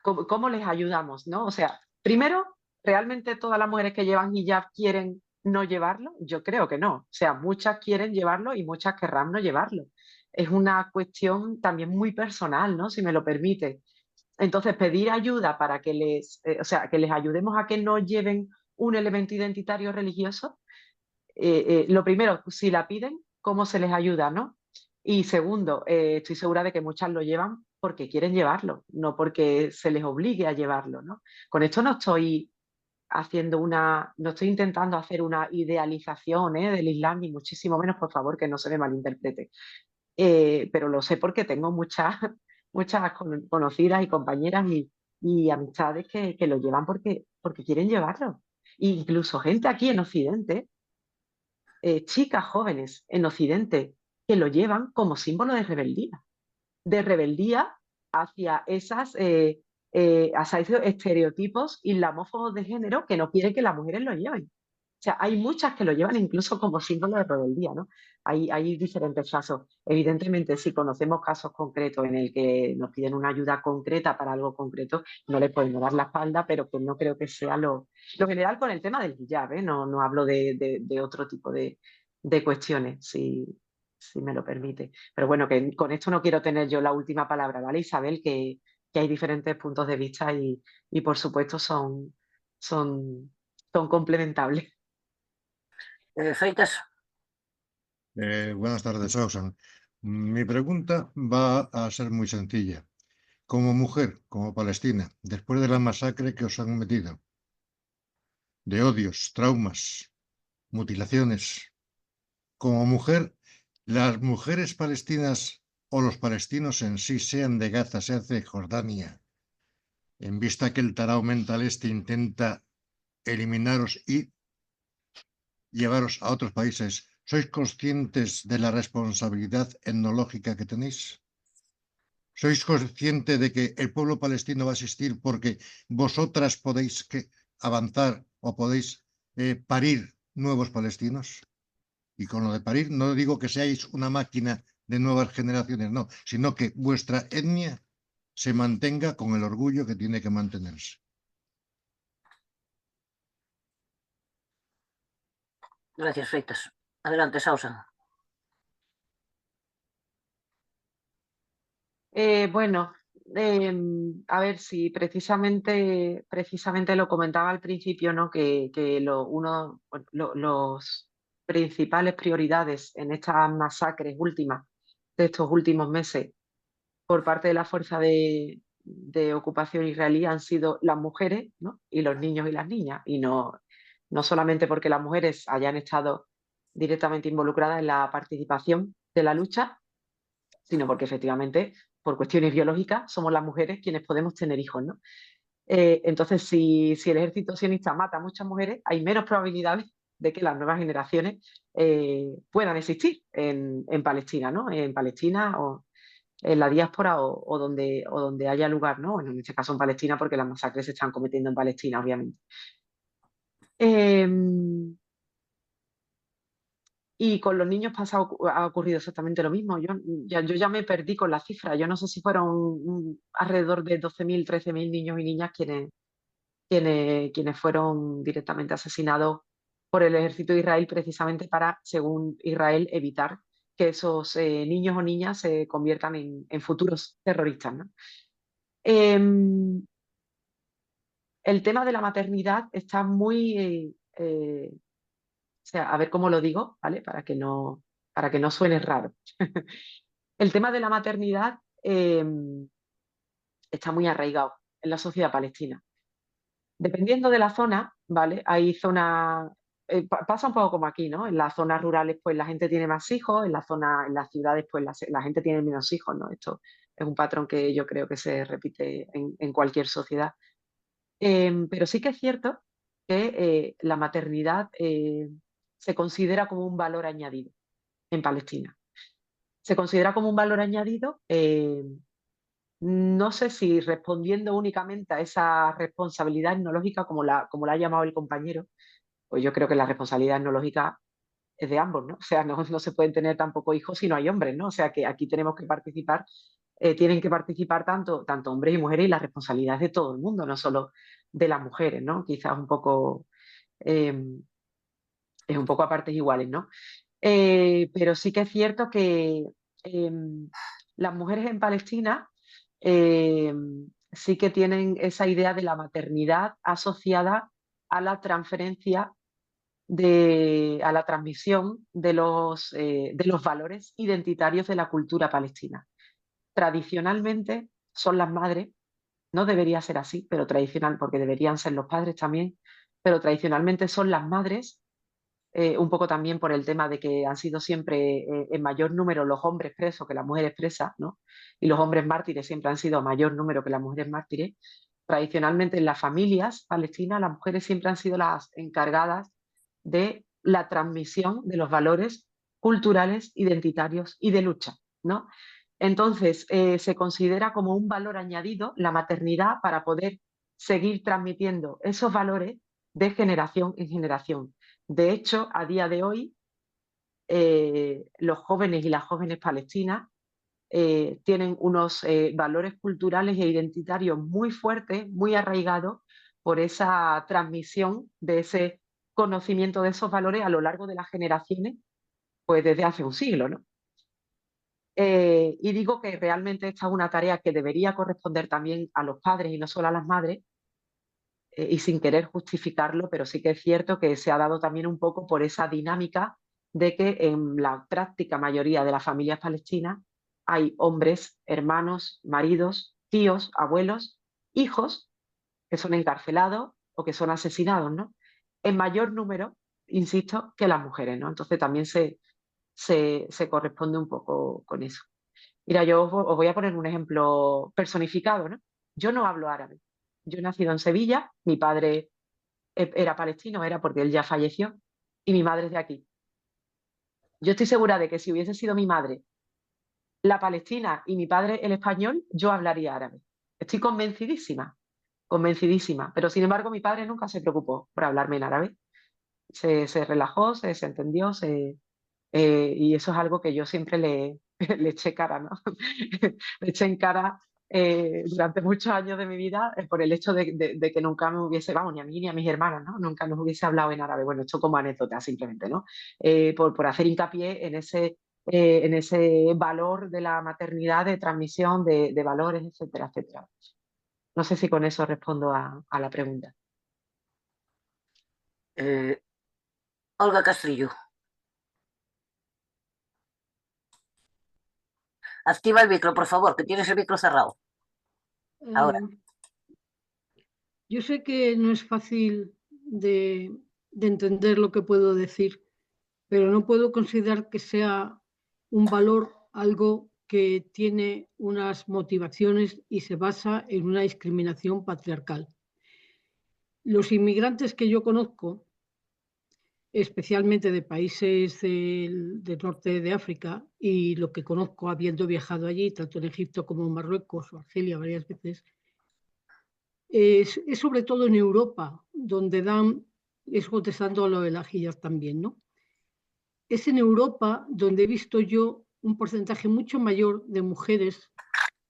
¿cómo les ayudamos, ¿no? O sea, primero, ¿realmente todas las mujeres que llevan hijab quieren no llevarlo? Yo creo que no. O sea, muchas quieren llevarlo y muchas querrán no llevarlo. Es una cuestión también muy personal, ¿no? Si me lo permite. Entonces, pedir ayuda para que o sea, que les ayudemos a que no lleven un elemento identitario religioso. Lo primero, si la piden, ¿cómo se les ayuda, no? Y segundo, estoy segura de que muchas lo llevan porque quieren llevarlo, no porque se les obligue a llevarlo, ¿no? Con esto no estoy no estoy intentando hacer una idealización, del Islam, ni muchísimo menos, por favor, que no se me malinterprete. Pero lo sé porque tengo muchas, muchas conocidas y compañeras y amistades que lo llevan porque quieren llevarlo. E incluso gente aquí en Occidente, chicas jóvenes en Occidente, que lo llevan como símbolo de rebeldía hacia hacia esos estereotipos islamófobos de género que no quieren que las mujeres lo lleven. O sea, hay muchas que lo llevan incluso como símbolo de rebeldía, ¿no? Hay diferentes casos. Evidentemente, si conocemos casos concretos en el que nos piden una ayuda concreta para algo concreto, no les podemos dar la espalda, pero pues no creo que sea lo general con el tema del hijab, ¿eh? No hablo de otro tipo de cuestiones, si me lo permite. Pero bueno, que con esto no quiero tener yo la última palabra, ¿vale, Isabel? Que hay diferentes puntos de vista y por supuesto son complementables. Freitas. Buenas tardes, Susan. Mi pregunta va a ser muy sencilla. Como mujer, como palestina, después de la masacre que os han metido, de odios, traumas, mutilaciones, como mujer, las mujeres palestinas o los palestinos en sí, sean de Gaza, sean de Jordania, en vista que el tarao mental intenta eliminaros y llevaros a otros países, ¿sois conscientes de la responsabilidad etnológica que tenéis? ¿Sois conscientes de que el pueblo palestino va a existir porque vosotras podéis avanzar o podéis parir nuevos palestinos? Y con lo de parir no digo que seáis una máquina de nuevas generaciones, no, sino que vuestra etnia se mantenga con el orgullo que tiene que mantenerse. Gracias, Freitas. Adelante, Sausan. Bueno, a ver si precisamente lo comentaba al principio, ¿no? Que los principales prioridades en estas masacres últimas de estos últimos meses por parte de la fuerza de ocupación israelí han sido las mujeres, ¿no? Y los niños y las niñas. Y no solamente porque las mujeres hayan estado directamente involucradas en la participación de la lucha, sino porque efectivamente, por cuestiones biológicas, somos las mujeres quienes podemos tener hijos, ¿no? Entonces, si el ejército sionista mata a muchas mujeres, hay menos probabilidades de que las nuevas generaciones puedan existir en Palestina, ¿no? En Palestina o en la diáspora o donde haya lugar, ¿no? Bueno, en este caso en Palestina, porque las masacres se están cometiendo en Palestina, obviamente. Y con los niños ha ocurrido exactamente lo mismo. Yo ya me perdí con la cifra. Yo no sé si fueron alrededor de 12.000, 13.000 niños y niñas quienes fueron directamente asesinados por el ejército de Israel precisamente para, según Israel, evitar que esos niños o niñas se conviertan en futuros terroristas, ¿no? El tema de la maternidad está muy... o sea, a ver cómo lo digo, ¿vale? Para que no suene raro. El tema de la maternidad está muy arraigado en la sociedad palestina. Dependiendo de la zona, ¿vale? Hay zonas, pasa un poco como aquí, ¿no? En las zonas rurales, pues la gente tiene más hijos, en las ciudades, pues la gente tiene menos hijos, ¿no? Esto es un patrón que yo creo que se repite en cualquier sociedad. Pero sí que es cierto que la maternidad se considera como un valor añadido en Palestina. Se considera como un valor añadido, no sé si respondiendo únicamente a esa responsabilidad etnológica, como la ha llamado el compañero, pues yo creo que la responsabilidad etnológica es de ambos, ¿no? O sea, no se pueden tener tampoco hijos si no hay hombres, ¿no? O sea, que aquí tenemos que participar, tienen que participar tanto hombres y mujeres y la responsabilidad es de todo el mundo, no solo de las mujeres, ¿no? Quizás eh, es un poco a partes iguales, ¿no? Pero sí que es cierto que las mujeres en Palestina sí que tienen esa idea de la maternidad asociada a la transferencia a la transmisión de los valores identitarios de la cultura palestina. Tradicionalmente son las madres, no debería ser así, pero tradicional, porque deberían ser los padres también, pero tradicionalmente son las madres, un poco también por el tema de que han sido siempre en mayor número los hombres presos que las mujeres presas, ¿no? Y los hombres mártires siempre han sido mayor número que las mujeres mártires. Tradicionalmente en las familias palestinas las mujeres siempre han sido las encargadas de la transmisión de los valores culturales, identitarios y de lucha, ¿no? Entonces, se considera como un valor añadido la maternidad para poder seguir transmitiendo esos valores de generación en generación. De hecho, a día de hoy, los jóvenes y las jóvenes palestinas tienen unos valores culturales e identitarios muy fuertes, muy arraigados por esa transmisión de ese conocimiento de esos valores a lo largo de las generaciones, pues desde hace un siglo, ¿no? Y digo que realmente esta es una tarea que debería corresponder también a los padres y no solo a las madres, y sin querer justificarlo, pero sí que es cierto que se ha dado también un poco por esa dinámica de que en la práctica mayoría de las familias palestinas hay hombres, hermanos, maridos, tíos, abuelos, hijos que son encarcelados o que son asesinados, ¿no? En mayor número, insisto, que las mujeres, ¿no? Entonces también se corresponde un poco con eso. Mira, yo os voy a poner un ejemplo personificado, ¿no? Yo no hablo árabe. Yo he nacido en Sevilla, mi padre era palestino, era porque él ya falleció, y mi madre es de aquí. Yo estoy segura de que si hubiese sido mi madre la palestina y mi padre el español, yo hablaría árabe. Estoy convencidísima, convencidísima. Pero sin embargo, mi padre nunca se preocupó por hablarme en árabe. Se relajó, se desentendió, y eso es algo que yo siempre le eché cara, ¿no? Le eché en cara durante muchos años de mi vida por el hecho de que nunca me hubiese, vamos, ni a mí ni a mis hermanas, ¿no? Nunca nos hubiese hablado en árabe. Bueno, esto como anécdota simplemente, ¿no? Por hacer hincapié en ese valor de la maternidad, de transmisión de valores, etcétera, etcétera. No sé si con eso respondo a la pregunta. Olga Castrillo. Activa el micro, por favor, que tienes el micro cerrado. Ahora. Yo sé que no es fácil de entender lo que puedo decir, pero no puedo considerar que sea un valor algo que tiene unas motivaciones y se basa en una discriminación patriarcal. Los inmigrantes que yo conozco, especialmente de países del norte de África, y lo que conozco habiendo viajado allí, tanto en Egipto como en Marruecos o Argelia varias veces, es sobre todo en Europa, donde es contestando a lo de la hijab también, ¿no? Es en Europa donde he visto yo un porcentaje mucho mayor de mujeres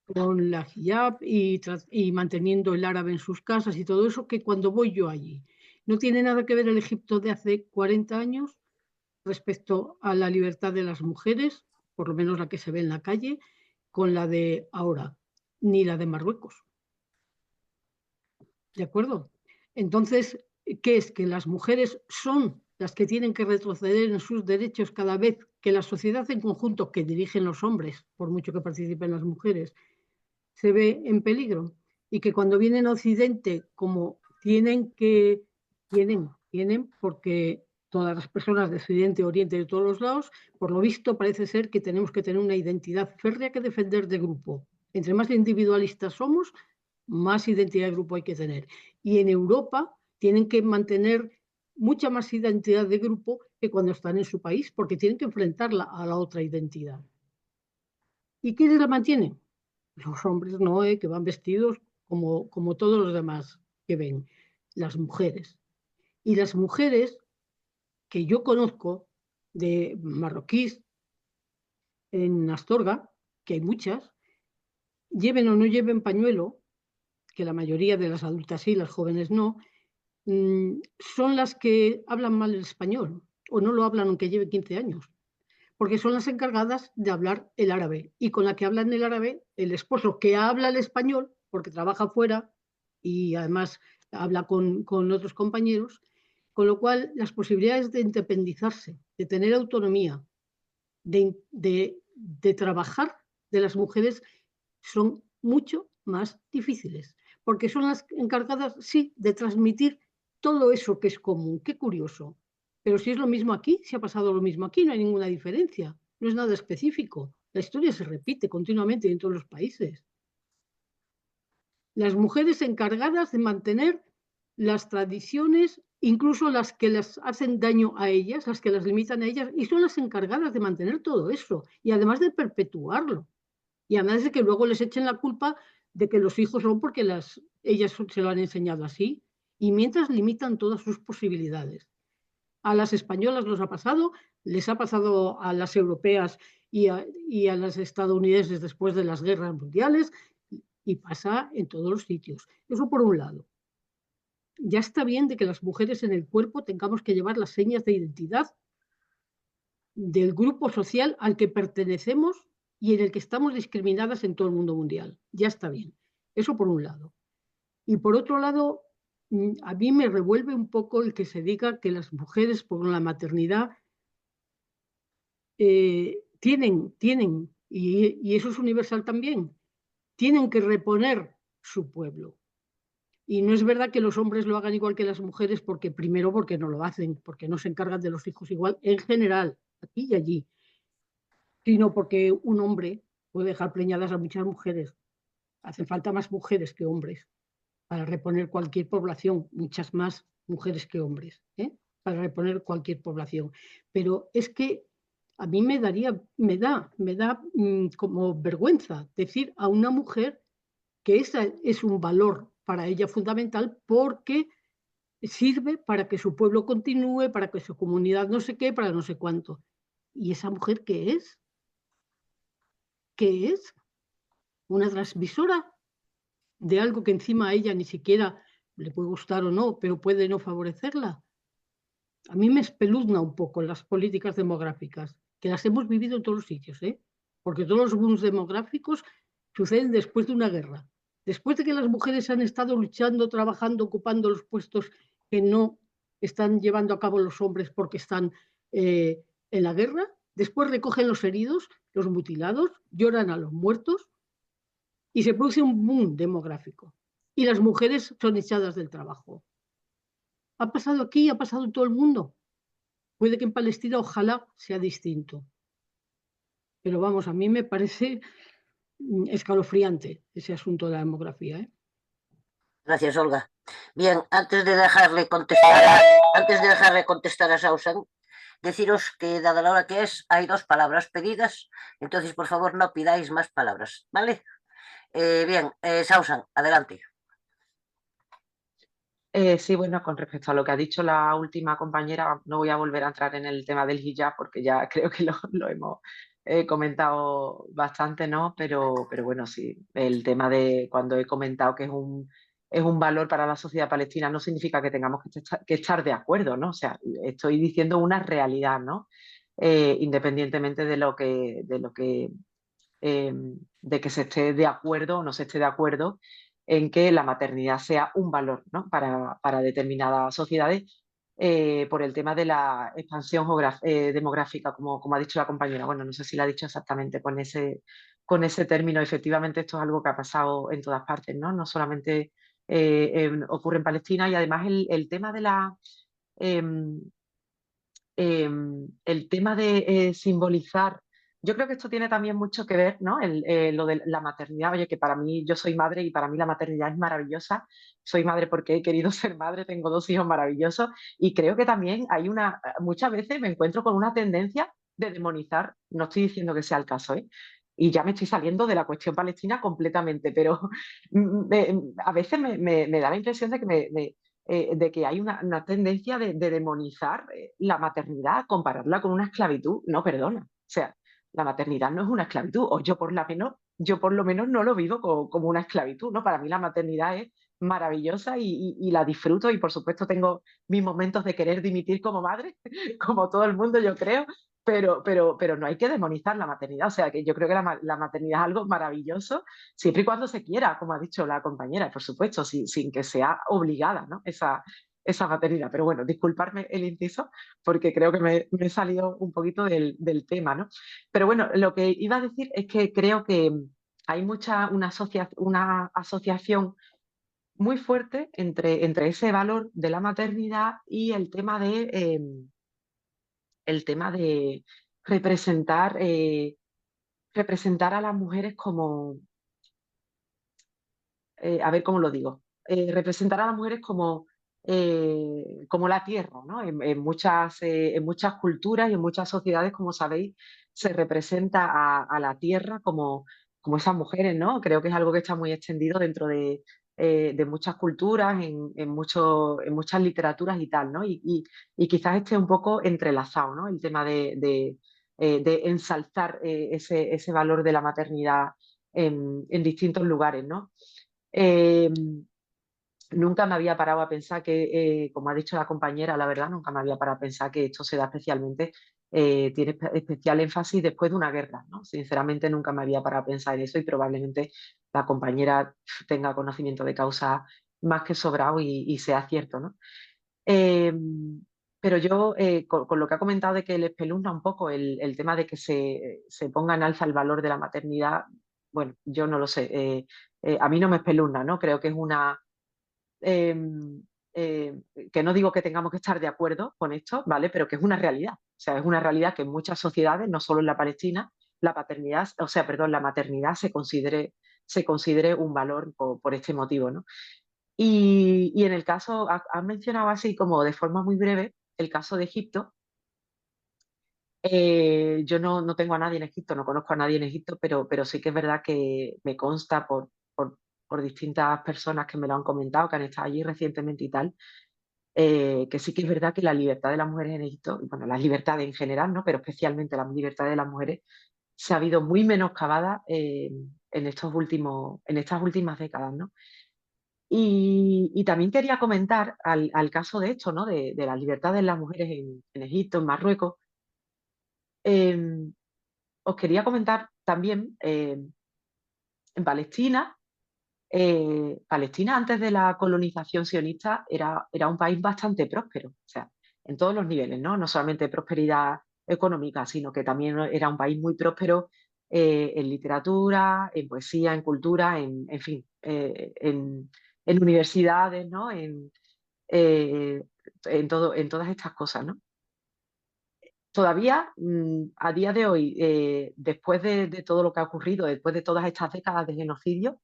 con la hijab y manteniendo el árabe en sus casas y todo eso que cuando voy yo allí. No tiene nada que ver el Egipto de hace 40 años respecto a la libertad de las mujeres, por lo menos la que se ve en la calle, con la de ahora, ni la de Marruecos. ¿De acuerdo? Entonces, ¿qué es? Que las mujeres son las que tienen que retroceder en sus derechos cada vez que la sociedad en conjunto, que dirigen los hombres, por mucho que participen las mujeres, se ve en peligro. Y que cuando vienen a Occidente, como tienen porque todas las personas de Occidente, Oriente, de todos los lados, por lo visto parece ser que tenemos que tener una identidad férrea que defender de grupo. Entre más individualistas somos, más identidad de grupo hay que tener. Y en Europa tienen que mantener mucha más identidad de grupo que cuando están en su país, porque tienen que enfrentarla a la otra identidad. ¿Y quiénes la mantienen? Los hombres no, que van vestidos como todos los demás que ven, las mujeres. Y las mujeres que yo conozco de marroquíes en Astorga, que hay muchas, lleven o no lleven pañuelo, que la mayoría de las adultas sí, las jóvenes no, son las que hablan mal el español o no lo hablan aunque lleve 15 años, porque son las encargadas de hablar el árabe y con la que hablan el árabe, el esposo que habla el español porque trabaja fuera y además habla con otros compañeros, con lo cual las posibilidades de independizarse, de tener autonomía, de trabajar de las mujeres son mucho más difíciles, porque son las encargadas, sí, de transmitir todo eso que es común. Qué curioso. Pero si es lo mismo aquí, si ha pasado lo mismo aquí, no hay ninguna diferencia, no es nada específico. La historia se repite continuamente en todos los países. Las mujeres encargadas de mantener las tradiciones, incluso las que les hacen daño a ellas, las que las limitan a ellas, y son las encargadas de mantener todo eso, y además de perpetuarlo. Y además de que luego les echen la culpa de que los hijos son porque ellas se lo han enseñado así, y mientras limitan todas sus posibilidades. A las españolas les ha pasado a las europeas y a las estadounidenses después de las guerras mundiales, y pasa en todos los sitios. Eso por un lado. Ya está bien de que las mujeres en el cuerpo tengamos que llevar las señas de identidad del grupo social al que pertenecemos y en el que estamos discriminadas en todo el mundo mundial. Ya está bien. Eso por un lado. Y por otro lado, a mí me revuelve un poco el que se diga que las mujeres por la maternidad tienen, y eso es universal también, tienen que reponer su pueblo. Y no es verdad que los hombres lo hagan igual que las mujeres, porque primero porque no lo hacen, porque no se encargan de los hijos igual en general, aquí y allí, sino porque un hombre puede dejar preñadas a muchas mujeres. Hacen falta más mujeres que hombres para reponer cualquier población, muchas más mujeres que hombres, para reponer cualquier población. Pero es que a mí me da como vergüenza decir a una mujer que ese es un valor para ella fundamental porque sirve para que su pueblo continúe, para que su comunidad no sé qué, para no sé cuánto. ¿Y esa mujer qué es? ¿Qué es? ¿Una transmisora de algo que encima a ella ni siquiera le puede gustar o no, pero puede no favorecerla? A mí me espeluzna un poco las políticas demográficas, que las hemos vivido en todos los sitios, porque todos los booms demográficos suceden después de una guerra. Después de que las mujeres han estado luchando, trabajando, ocupando los puestos que no están llevando a cabo los hombres porque están en la guerra, después recogen los heridos, los mutilados, lloran a los muertos y se produce un boom demográfico. Y las mujeres son echadas del trabajo. Ha pasado aquí, ha pasado en todo el mundo. Puede que en Palestina ojalá sea distinto. Pero vamos, a mí me parece escalofriante ese asunto de la demografía. Gracias, Olga. Bien, antes de dejarle contestar a Sausan, deciros que dada la hora que es, hay 2 palabras pedidas, entonces por favor no pidáis más palabras, ¿vale? Bien, Sausan, adelante. Sí, bueno, con respecto a lo que ha dicho la última compañera, no voy a volver a entrar en el tema del hijab porque ya creo que lo hemos comentado bastante, ¿no? Pero bueno, sí, el tema de cuando he comentado que es un valor para la sociedad palestina no significa que tengamos que estar de acuerdo, ¿no? O sea, estoy diciendo una realidad, ¿no? Independientemente de que se esté de acuerdo o no se esté de acuerdo en que la maternidad sea un valor, ¿no? para determinadas sociedades, por el tema de la expansión demográfica, como ha dicho la compañera. Bueno, no sé si la ha dicho exactamente con ese término. Efectivamente, esto es algo que ha pasado en todas partes, ¿no? No solamente ocurre en Palestina, y además el tema de el tema de simbolizar. Yo creo que esto tiene también mucho que ver, ¿no? Lo de la maternidad. Oye, que para mí, yo soy madre y para mí la maternidad es maravillosa. Soy madre porque he querido ser madre, tengo 2 hijos maravillosos y creo que también muchas veces me encuentro con una tendencia de demonizar, no estoy diciendo que sea el caso, y ya me estoy saliendo de la cuestión palestina completamente, pero a veces me da la impresión de que de que hay una tendencia de demonizar la maternidad, compararla con una esclavitud. No, perdona. O sea, la maternidad no es una esclavitud, o yo por lo menos no lo vivo como una esclavitud, ¿no? Para mí la maternidad es maravillosa y la disfruto, y por supuesto tengo mis momentos de querer dimitir como madre, como todo el mundo yo creo, pero no hay que demonizar la maternidad. O sea, que yo creo que la maternidad es algo maravilloso, siempre y cuando se quiera, como ha dicho la compañera, por supuesto, sin que sea obligada, ¿no? Esa maternidad. Pero bueno, disculparme el inciso, porque creo que me he salido un poquito del tema, ¿no? Pero bueno, lo que iba a decir es que creo que hay una asociación muy fuerte entre ese valor de la maternidad y el tema de representar, representar a las mujeres como, a ver cómo lo digo, representar a las mujeres como la tierra, ¿no? En muchas culturas y en muchas sociedades, como sabéis, se representa a la tierra como esas mujeres, ¿no? Creo que es algo que está muy extendido dentro de muchas culturas, en muchas literaturas y tal, ¿no? Y quizás esté un poco entrelazado, ¿no? El tema de ensalzar ese valor de la maternidad en distintos lugares, ¿no? Eh, Nunca me había parado a pensar que, como ha dicho la compañera, la verdad, nunca me había parado a pensar que esto se da especialmente, tiene especial énfasis después de una guerra, ¿no? Sinceramente nunca me había parado a pensar en eso y probablemente la compañera tenga conocimiento de causa más que sobrado y sea cierto, ¿no? Eh, pero yo, con lo que ha comentado de que le espeluzna un poco el tema de que se ponga en alza el valor de la maternidad, bueno, yo no lo sé. A mí no me espeluzna, ¿no? Creo que es eh, que no digo que tengamos que estar de acuerdo con esto, ¿vale? Pero que es una realidad. O sea, es una realidad que en muchas sociedades, no solo en la Palestina, la paternidad, o sea, perdón, la maternidad se considere un valor por este motivo, ¿no? Y en el caso, has mencionado así como de forma muy breve el caso de Egipto. Yo no tengo a nadie en Egipto, no conozco a nadie en Egipto, pero sí que es verdad que me consta por distintas personas que me lo han comentado, que han estado allí recientemente y tal, que sí que es verdad que la libertad de las mujeres en Egipto, bueno, las libertades en general, ¿no? Pero especialmente la libertad de las mujeres, se ha habido muy menoscabada en estas últimas décadas, ¿no? Y también quería comentar al caso de esto, ¿no? De la libertad de las mujeres en Egipto, en Marruecos. Os quería comentar también en Palestina. Palestina antes de la colonización sionista era un país bastante próspero, o sea, en todos los niveles, ¿no? No solamente prosperidad económica, sino que también era un país muy próspero en literatura, en poesía, en cultura, en fin, en universidades, ¿no? Eh, en todas estas cosas, ¿no? Todavía, a día de hoy, después de todo lo que ha ocurrido, después de todas estas décadas de genocidio,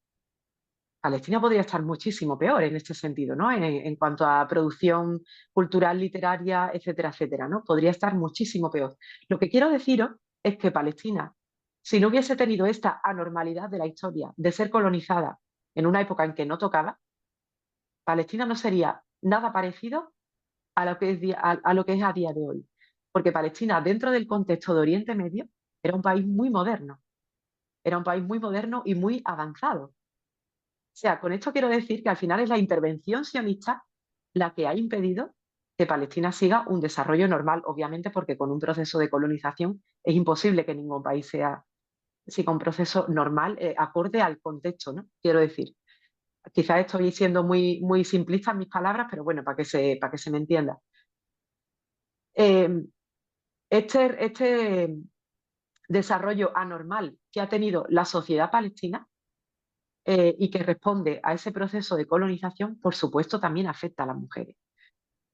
Palestina podría estar muchísimo peor en este sentido, ¿no? En cuanto a producción cultural, literaria, etcétera, etcétera, ¿no? Podría estar muchísimo peor. Lo que quiero deciros es que Palestina, si no hubiese tenido esta anormalidad de la historia de ser colonizada en una época en que no tocaba, Palestina no sería nada parecido a lo que a lo que es a día de hoy. Porque Palestina, dentro del contexto de Oriente Medio, era un país muy moderno. Era un país muy moderno y muy avanzado. O sea, con esto quiero decir que al final es la intervención sionista la que ha impedido que Palestina siga un desarrollo normal, obviamente porque con un proceso de colonización es imposible que ningún país siga un proceso normal, acorde al contexto, ¿no? Quiero decir, quizás estoy siendo muy simplista en mis palabras, pero bueno, para que se me entienda. Eh, este desarrollo anormal que ha tenido la sociedad palestina y que responde a ese proceso de colonización, por supuesto, también afecta a las mujeres.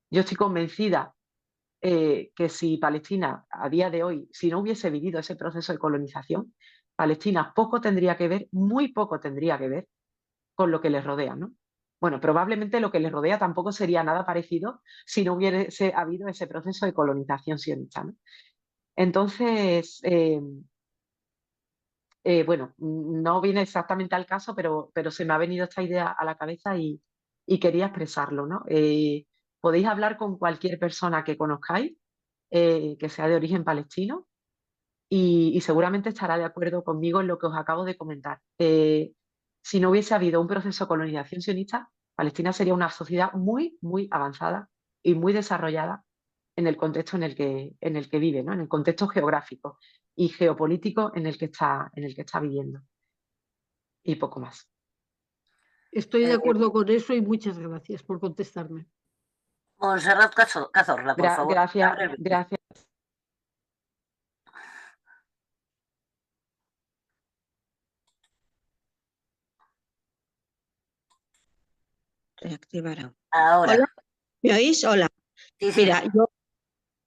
Yo estoy convencida que si Palestina, a día de hoy, si no hubiese vivido ese proceso de colonización, Palestina poco tendría que ver, muy poco tendría que ver con lo que les rodea, ¿no? Bueno, probablemente lo que les rodea tampoco sería nada parecido si no hubiese habido ese proceso de colonización sionista, ¿no? Entonces, bueno, no viene exactamente al caso, pero se me ha venido esta idea a la cabeza y quería expresarlo, ¿no? Podéis hablar con cualquier persona que conozcáis, que sea de origen palestino, y seguramente estará de acuerdo conmigo en lo que os acabo de comentar. Si no hubiese habido un proceso de colonización sionista, Palestina sería una sociedad muy avanzada y muy desarrollada en el contexto en el que vive, ¿no? En el contexto geográfico y geopolítico en el que está viviendo. Y poco más. Estoy de acuerdo con eso y muchas gracias por contestarme. Montserrat Cazorla, por favor. Gracias, abre el vídeo. gracias. Reactivará. Ahora. Hola, ¿me oís? Hola. Sí, sí. Mira,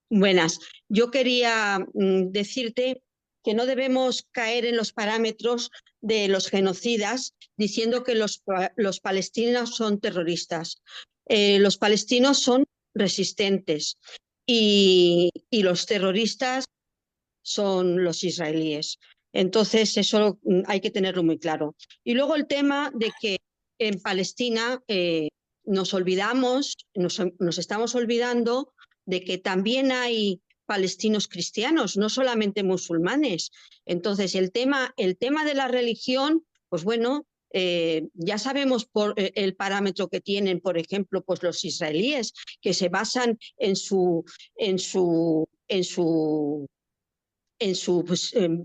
buenas. Yo quería decirte que no debemos caer en los parámetros de los genocidas diciendo que los palestinos son terroristas. Los palestinos son resistentes y los terroristas son los israelíes. Entonces, eso hay que tenerlo muy claro. Y luego el tema de que en Palestina nos estamos olvidando de que también hay palestinos cristianos, no solamente musulmanes. Entonces, el tema de la religión, pues bueno, ya sabemos por el parámetro que tienen, por ejemplo, pues los israelíes, que se basan en su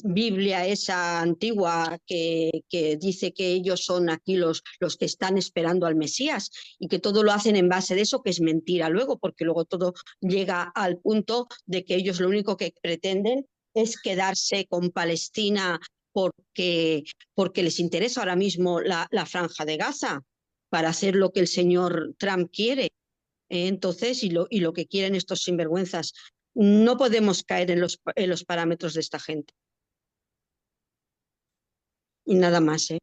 Biblia esa antigua que dice que ellos son aquí los que están esperando al Mesías y que todo lo hacen en base de eso, que es mentira luego, porque luego todo llega al punto de que ellos lo único que pretenden es quedarse con Palestina porque les interesa ahora mismo la franja de Gaza para hacer lo que el señor Trump quiere. Entonces, y lo que quieren estos sinvergüenzas. No podemos caer en los parámetros de esta gente. Y nada más, ¿eh?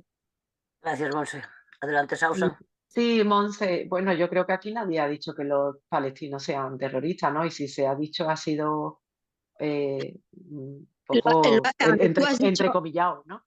Gracias, Monse. Adelante, Sausa. Sí, Monse, bueno, yo creo que aquí nadie ha dicho que los palestinos sean terroristas, ¿no? Y si se ha dicho ha sido poco entrecomillado, ¿no?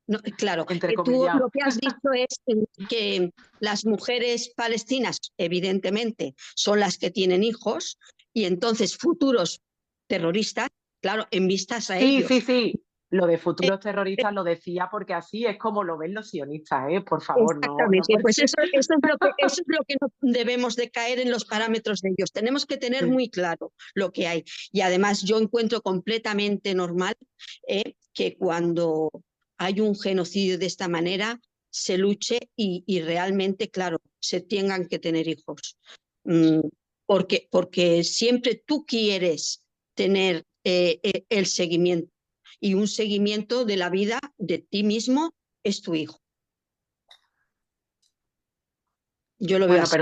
No, claro, tú Entrecomillado. lo que has dicho es que las mujeres palestinas, evidentemente, son las que tienen hijos y entonces futuros terroristas, claro, en vistas a ellos. Sí. Lo de futuros terroristas lo decía porque así es como lo ven los sionistas, ¿eh? Por favor, exactamente. no Pues eso es lo que no debemos de caer en los parámetros de ellos. Tenemos que tener muy claro lo que hay. Y además yo encuentro completamente normal que cuando hay un genocidio de esta manera se luche y realmente, claro, se tengan que tener hijos. Porque siempre tú quieres tener el seguimiento. Y un seguimiento de la vida de ti mismo es tu hijo. Yo lo veo así.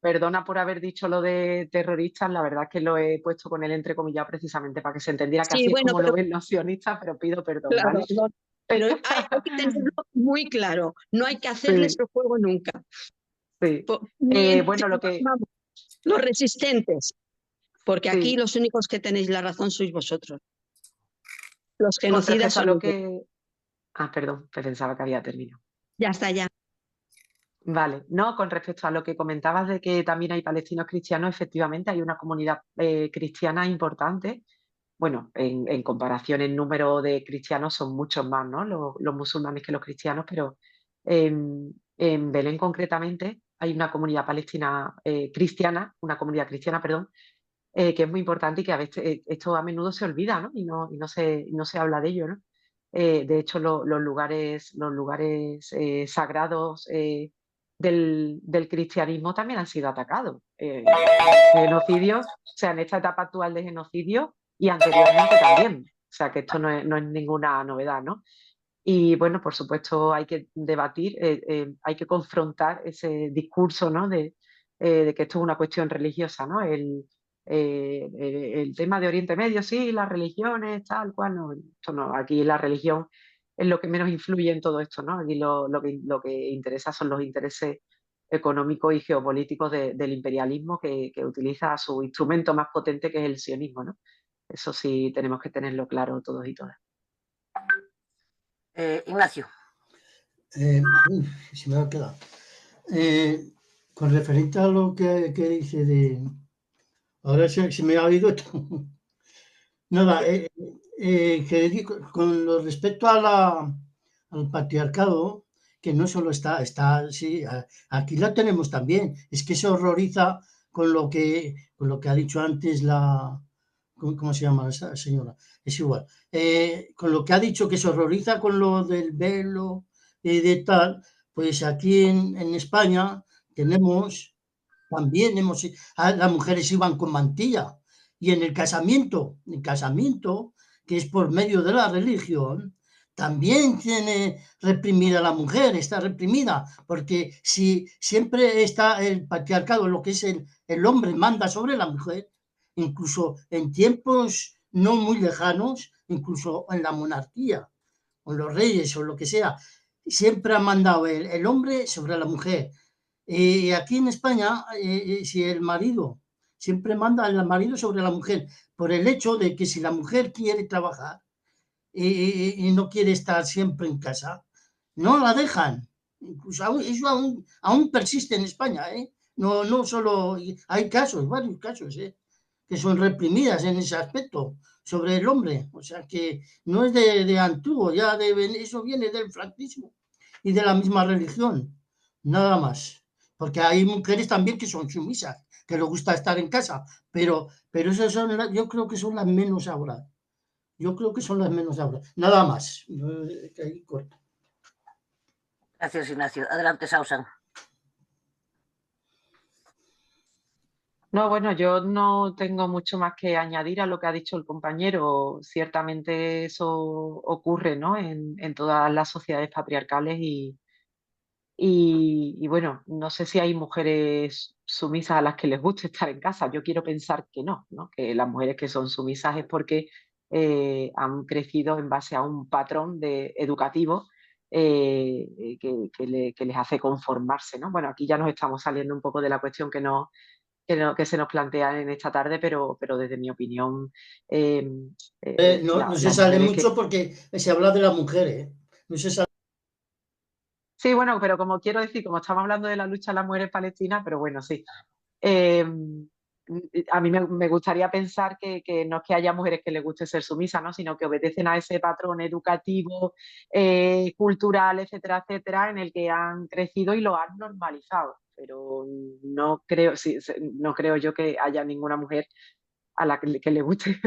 Perdona por haber dicho lo de terroristas, la verdad es que lo he puesto con el entrecomillado precisamente para que se entendiera que así es como lo ven los sionistas, pero pido perdón, claro, ¿vale? No, pero hay que tenerlo muy claro, no hay que hacerles el juego nunca. Sí. Bueno, los resistentes, porque aquí los únicos que tenéis la razón sois vosotros. Los genocidas son perdón, pensaba que había terminado. Ya está, ya. Vale, no, con respecto a lo que comentabas de que también hay palestinos cristianos, efectivamente hay una comunidad cristiana importante. Bueno, en comparación en número de cristianos son muchos más, ¿no? Los musulmanes que los cristianos, pero en Belén concretamente hay una comunidad palestina cristiana, perdón, que es muy importante y que a veces esto a menudo se olvida, ¿no? Y no se habla de ello, ¿no? De hecho, los lugares sagrados del cristianismo también han sido atacados. Genocidios, o sea, en esta etapa actual de genocidio y anteriormente también. O sea, que esto no es ninguna novedad, ¿no? Y bueno, por supuesto hay que debatir, hay que confrontar ese discurso, ¿no? de que esto es una cuestión religiosa, ¿no? El tema de Oriente Medio, sí, las religiones, tal cual, no, esto no, aquí la religión es lo que menos influye en todo esto, ¿no? Aquí lo que interesa son los intereses económicos y geopolíticos del imperialismo que utiliza su instrumento más potente, que es el sionismo, ¿no? Eso sí tenemos que tenerlo claro todos y todas. Ignacio. Se me ha quedado. Con referente a lo que dice de... Ahora se me ha oído esto. Nada, que con respecto al patriarcado, que no solo está, sí, aquí lo tenemos también, es que se horroriza con lo que ha dicho antes ¿cómo se llama esa señora? Es igual. Con lo que ha dicho, que se horroriza con lo del velo y de tal, pues aquí en España también las mujeres iban con mantilla. Y en el casamiento, que es por medio de la religión, también tiene reprimida la mujer, está reprimida, porque si siempre está el patriarcado, lo que es el hombre manda sobre la mujer, incluso en tiempos no muy lejanos, incluso en la monarquía, o los reyes, o lo que sea, siempre ha mandado el hombre sobre la mujer. Y aquí en España, si el marido, siempre manda el marido sobre la mujer, por el hecho de que si la mujer quiere trabajar y no quiere estar siempre en casa, no la dejan. Incluso eso aún persiste en España, ¿eh? No solo, hay varios casos, que son reprimidas en ese aspecto sobre el hombre. O sea que no es de antiguo, eso viene del franquismo y de la misma religión, nada más. Porque hay mujeres también que son sumisas, que les gusta estar en casa, pero esas yo creo que son las menos ahora. Nada más. Ahí corto. Gracias, Ignacio. Adelante, Sausan. No, bueno, yo no tengo mucho más que añadir a lo que ha dicho el compañero. Ciertamente eso ocurre, ¿no? en todas las sociedades patriarcales y bueno, no sé si hay mujeres sumisas a las que les guste estar en casa. Yo quiero pensar que no, ¿no? Que las mujeres que son sumisas es porque han crecido en base a un patrón educativo que les hace conformarse, ¿no? Bueno, aquí ya nos estamos saliendo un poco de la cuestión que se nos plantea en esta tarde, pero desde mi opinión... No se las sale mujeres mucho porque se habla de la mujer, ¿eh? No se sale. Sí, bueno, pero como quiero decir, como estamos hablando de la lucha de las mujeres palestinas, pero bueno, sí. Eh, a mí me gustaría pensar que no es que haya mujeres que les guste ser sumisas, ¿no? Sino que obedecen a ese patrón educativo, cultural, etcétera, etcétera, en el que han crecido y lo han normalizado. Pero no creo, no creo yo que haya ninguna mujer a la que le guste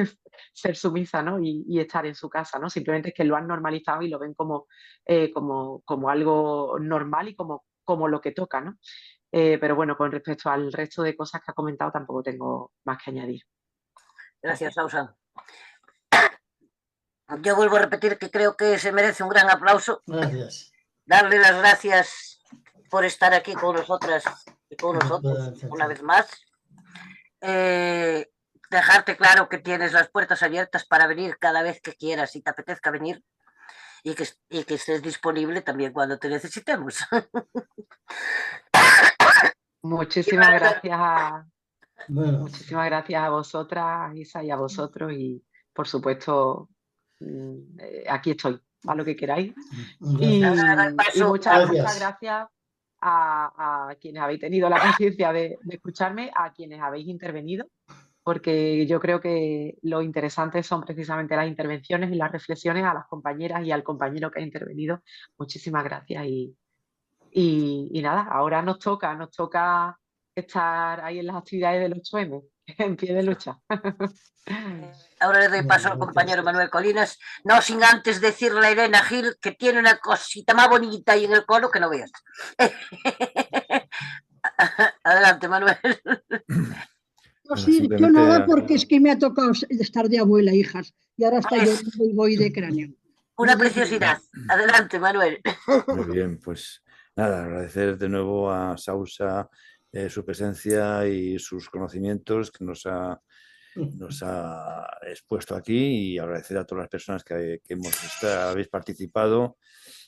ser sumisa, ¿no? y estar en su casa, ¿no? Simplemente es que lo han normalizado y lo ven como algo normal y como lo que toca, ¿no? Pero bueno, con respecto al resto de cosas que ha comentado tampoco tengo más que añadir. Gracias, Sausan. Yo vuelvo a repetir que creo que se merece un gran aplauso. Gracias. Darle las gracias por estar aquí con nosotras y con nosotros una vez más. Dejarte claro que tienes las puertas abiertas para venir cada vez que quieras y te apetezca venir y que estés disponible también cuando te necesitemos. Muchísimas gracias a vosotras, Isa, y a vosotros y por supuesto aquí estoy, para lo que queráis. Y muchas gracias a quienes habéis tenido la paciencia de escucharme, a quienes habéis intervenido, porque yo creo que lo interesante son precisamente las intervenciones y las reflexiones. A las compañeras y al compañero que ha intervenido. Muchísimas gracias y nada, ahora nos toca estar ahí en las actividades del 8M, en pie de lucha. Ahora le doy paso al compañero Manuel Colinas, no sin antes decirle a Elena Gil que tiene una cosita más bonita ahí en el colo que no veas. Adelante, Manuel. No, sí, yo nada, porque es que me ha tocado estar de abuela, hijas, y ahora está yo y voy de cráneo. Una preciosidad. Adelante, Manuel. Muy bien, pues nada, agradecer de nuevo a Sausa su presencia y sus conocimientos que nos ha expuesto aquí, y agradecer a todas las personas que habéis participado,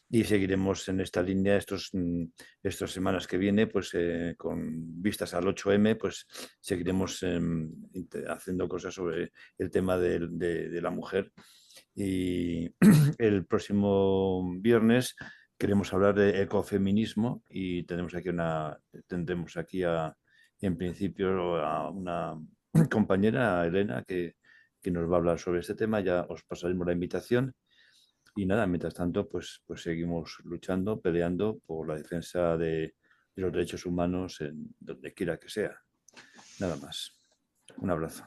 y seguiremos en esta línea estas semanas que viene, pues con vistas al 8M, pues seguiremos haciendo cosas sobre el tema de la mujer. Y el próximo viernes queremos hablar de ecofeminismo y tendremos aquí en principio a una compañera, a Elena, que nos va a hablar sobre este tema. Ya os pasaremos la invitación. Y nada, mientras tanto, pues seguimos luchando, peleando por la defensa de los derechos humanos en donde quiera que sea. Nada más. Un abrazo.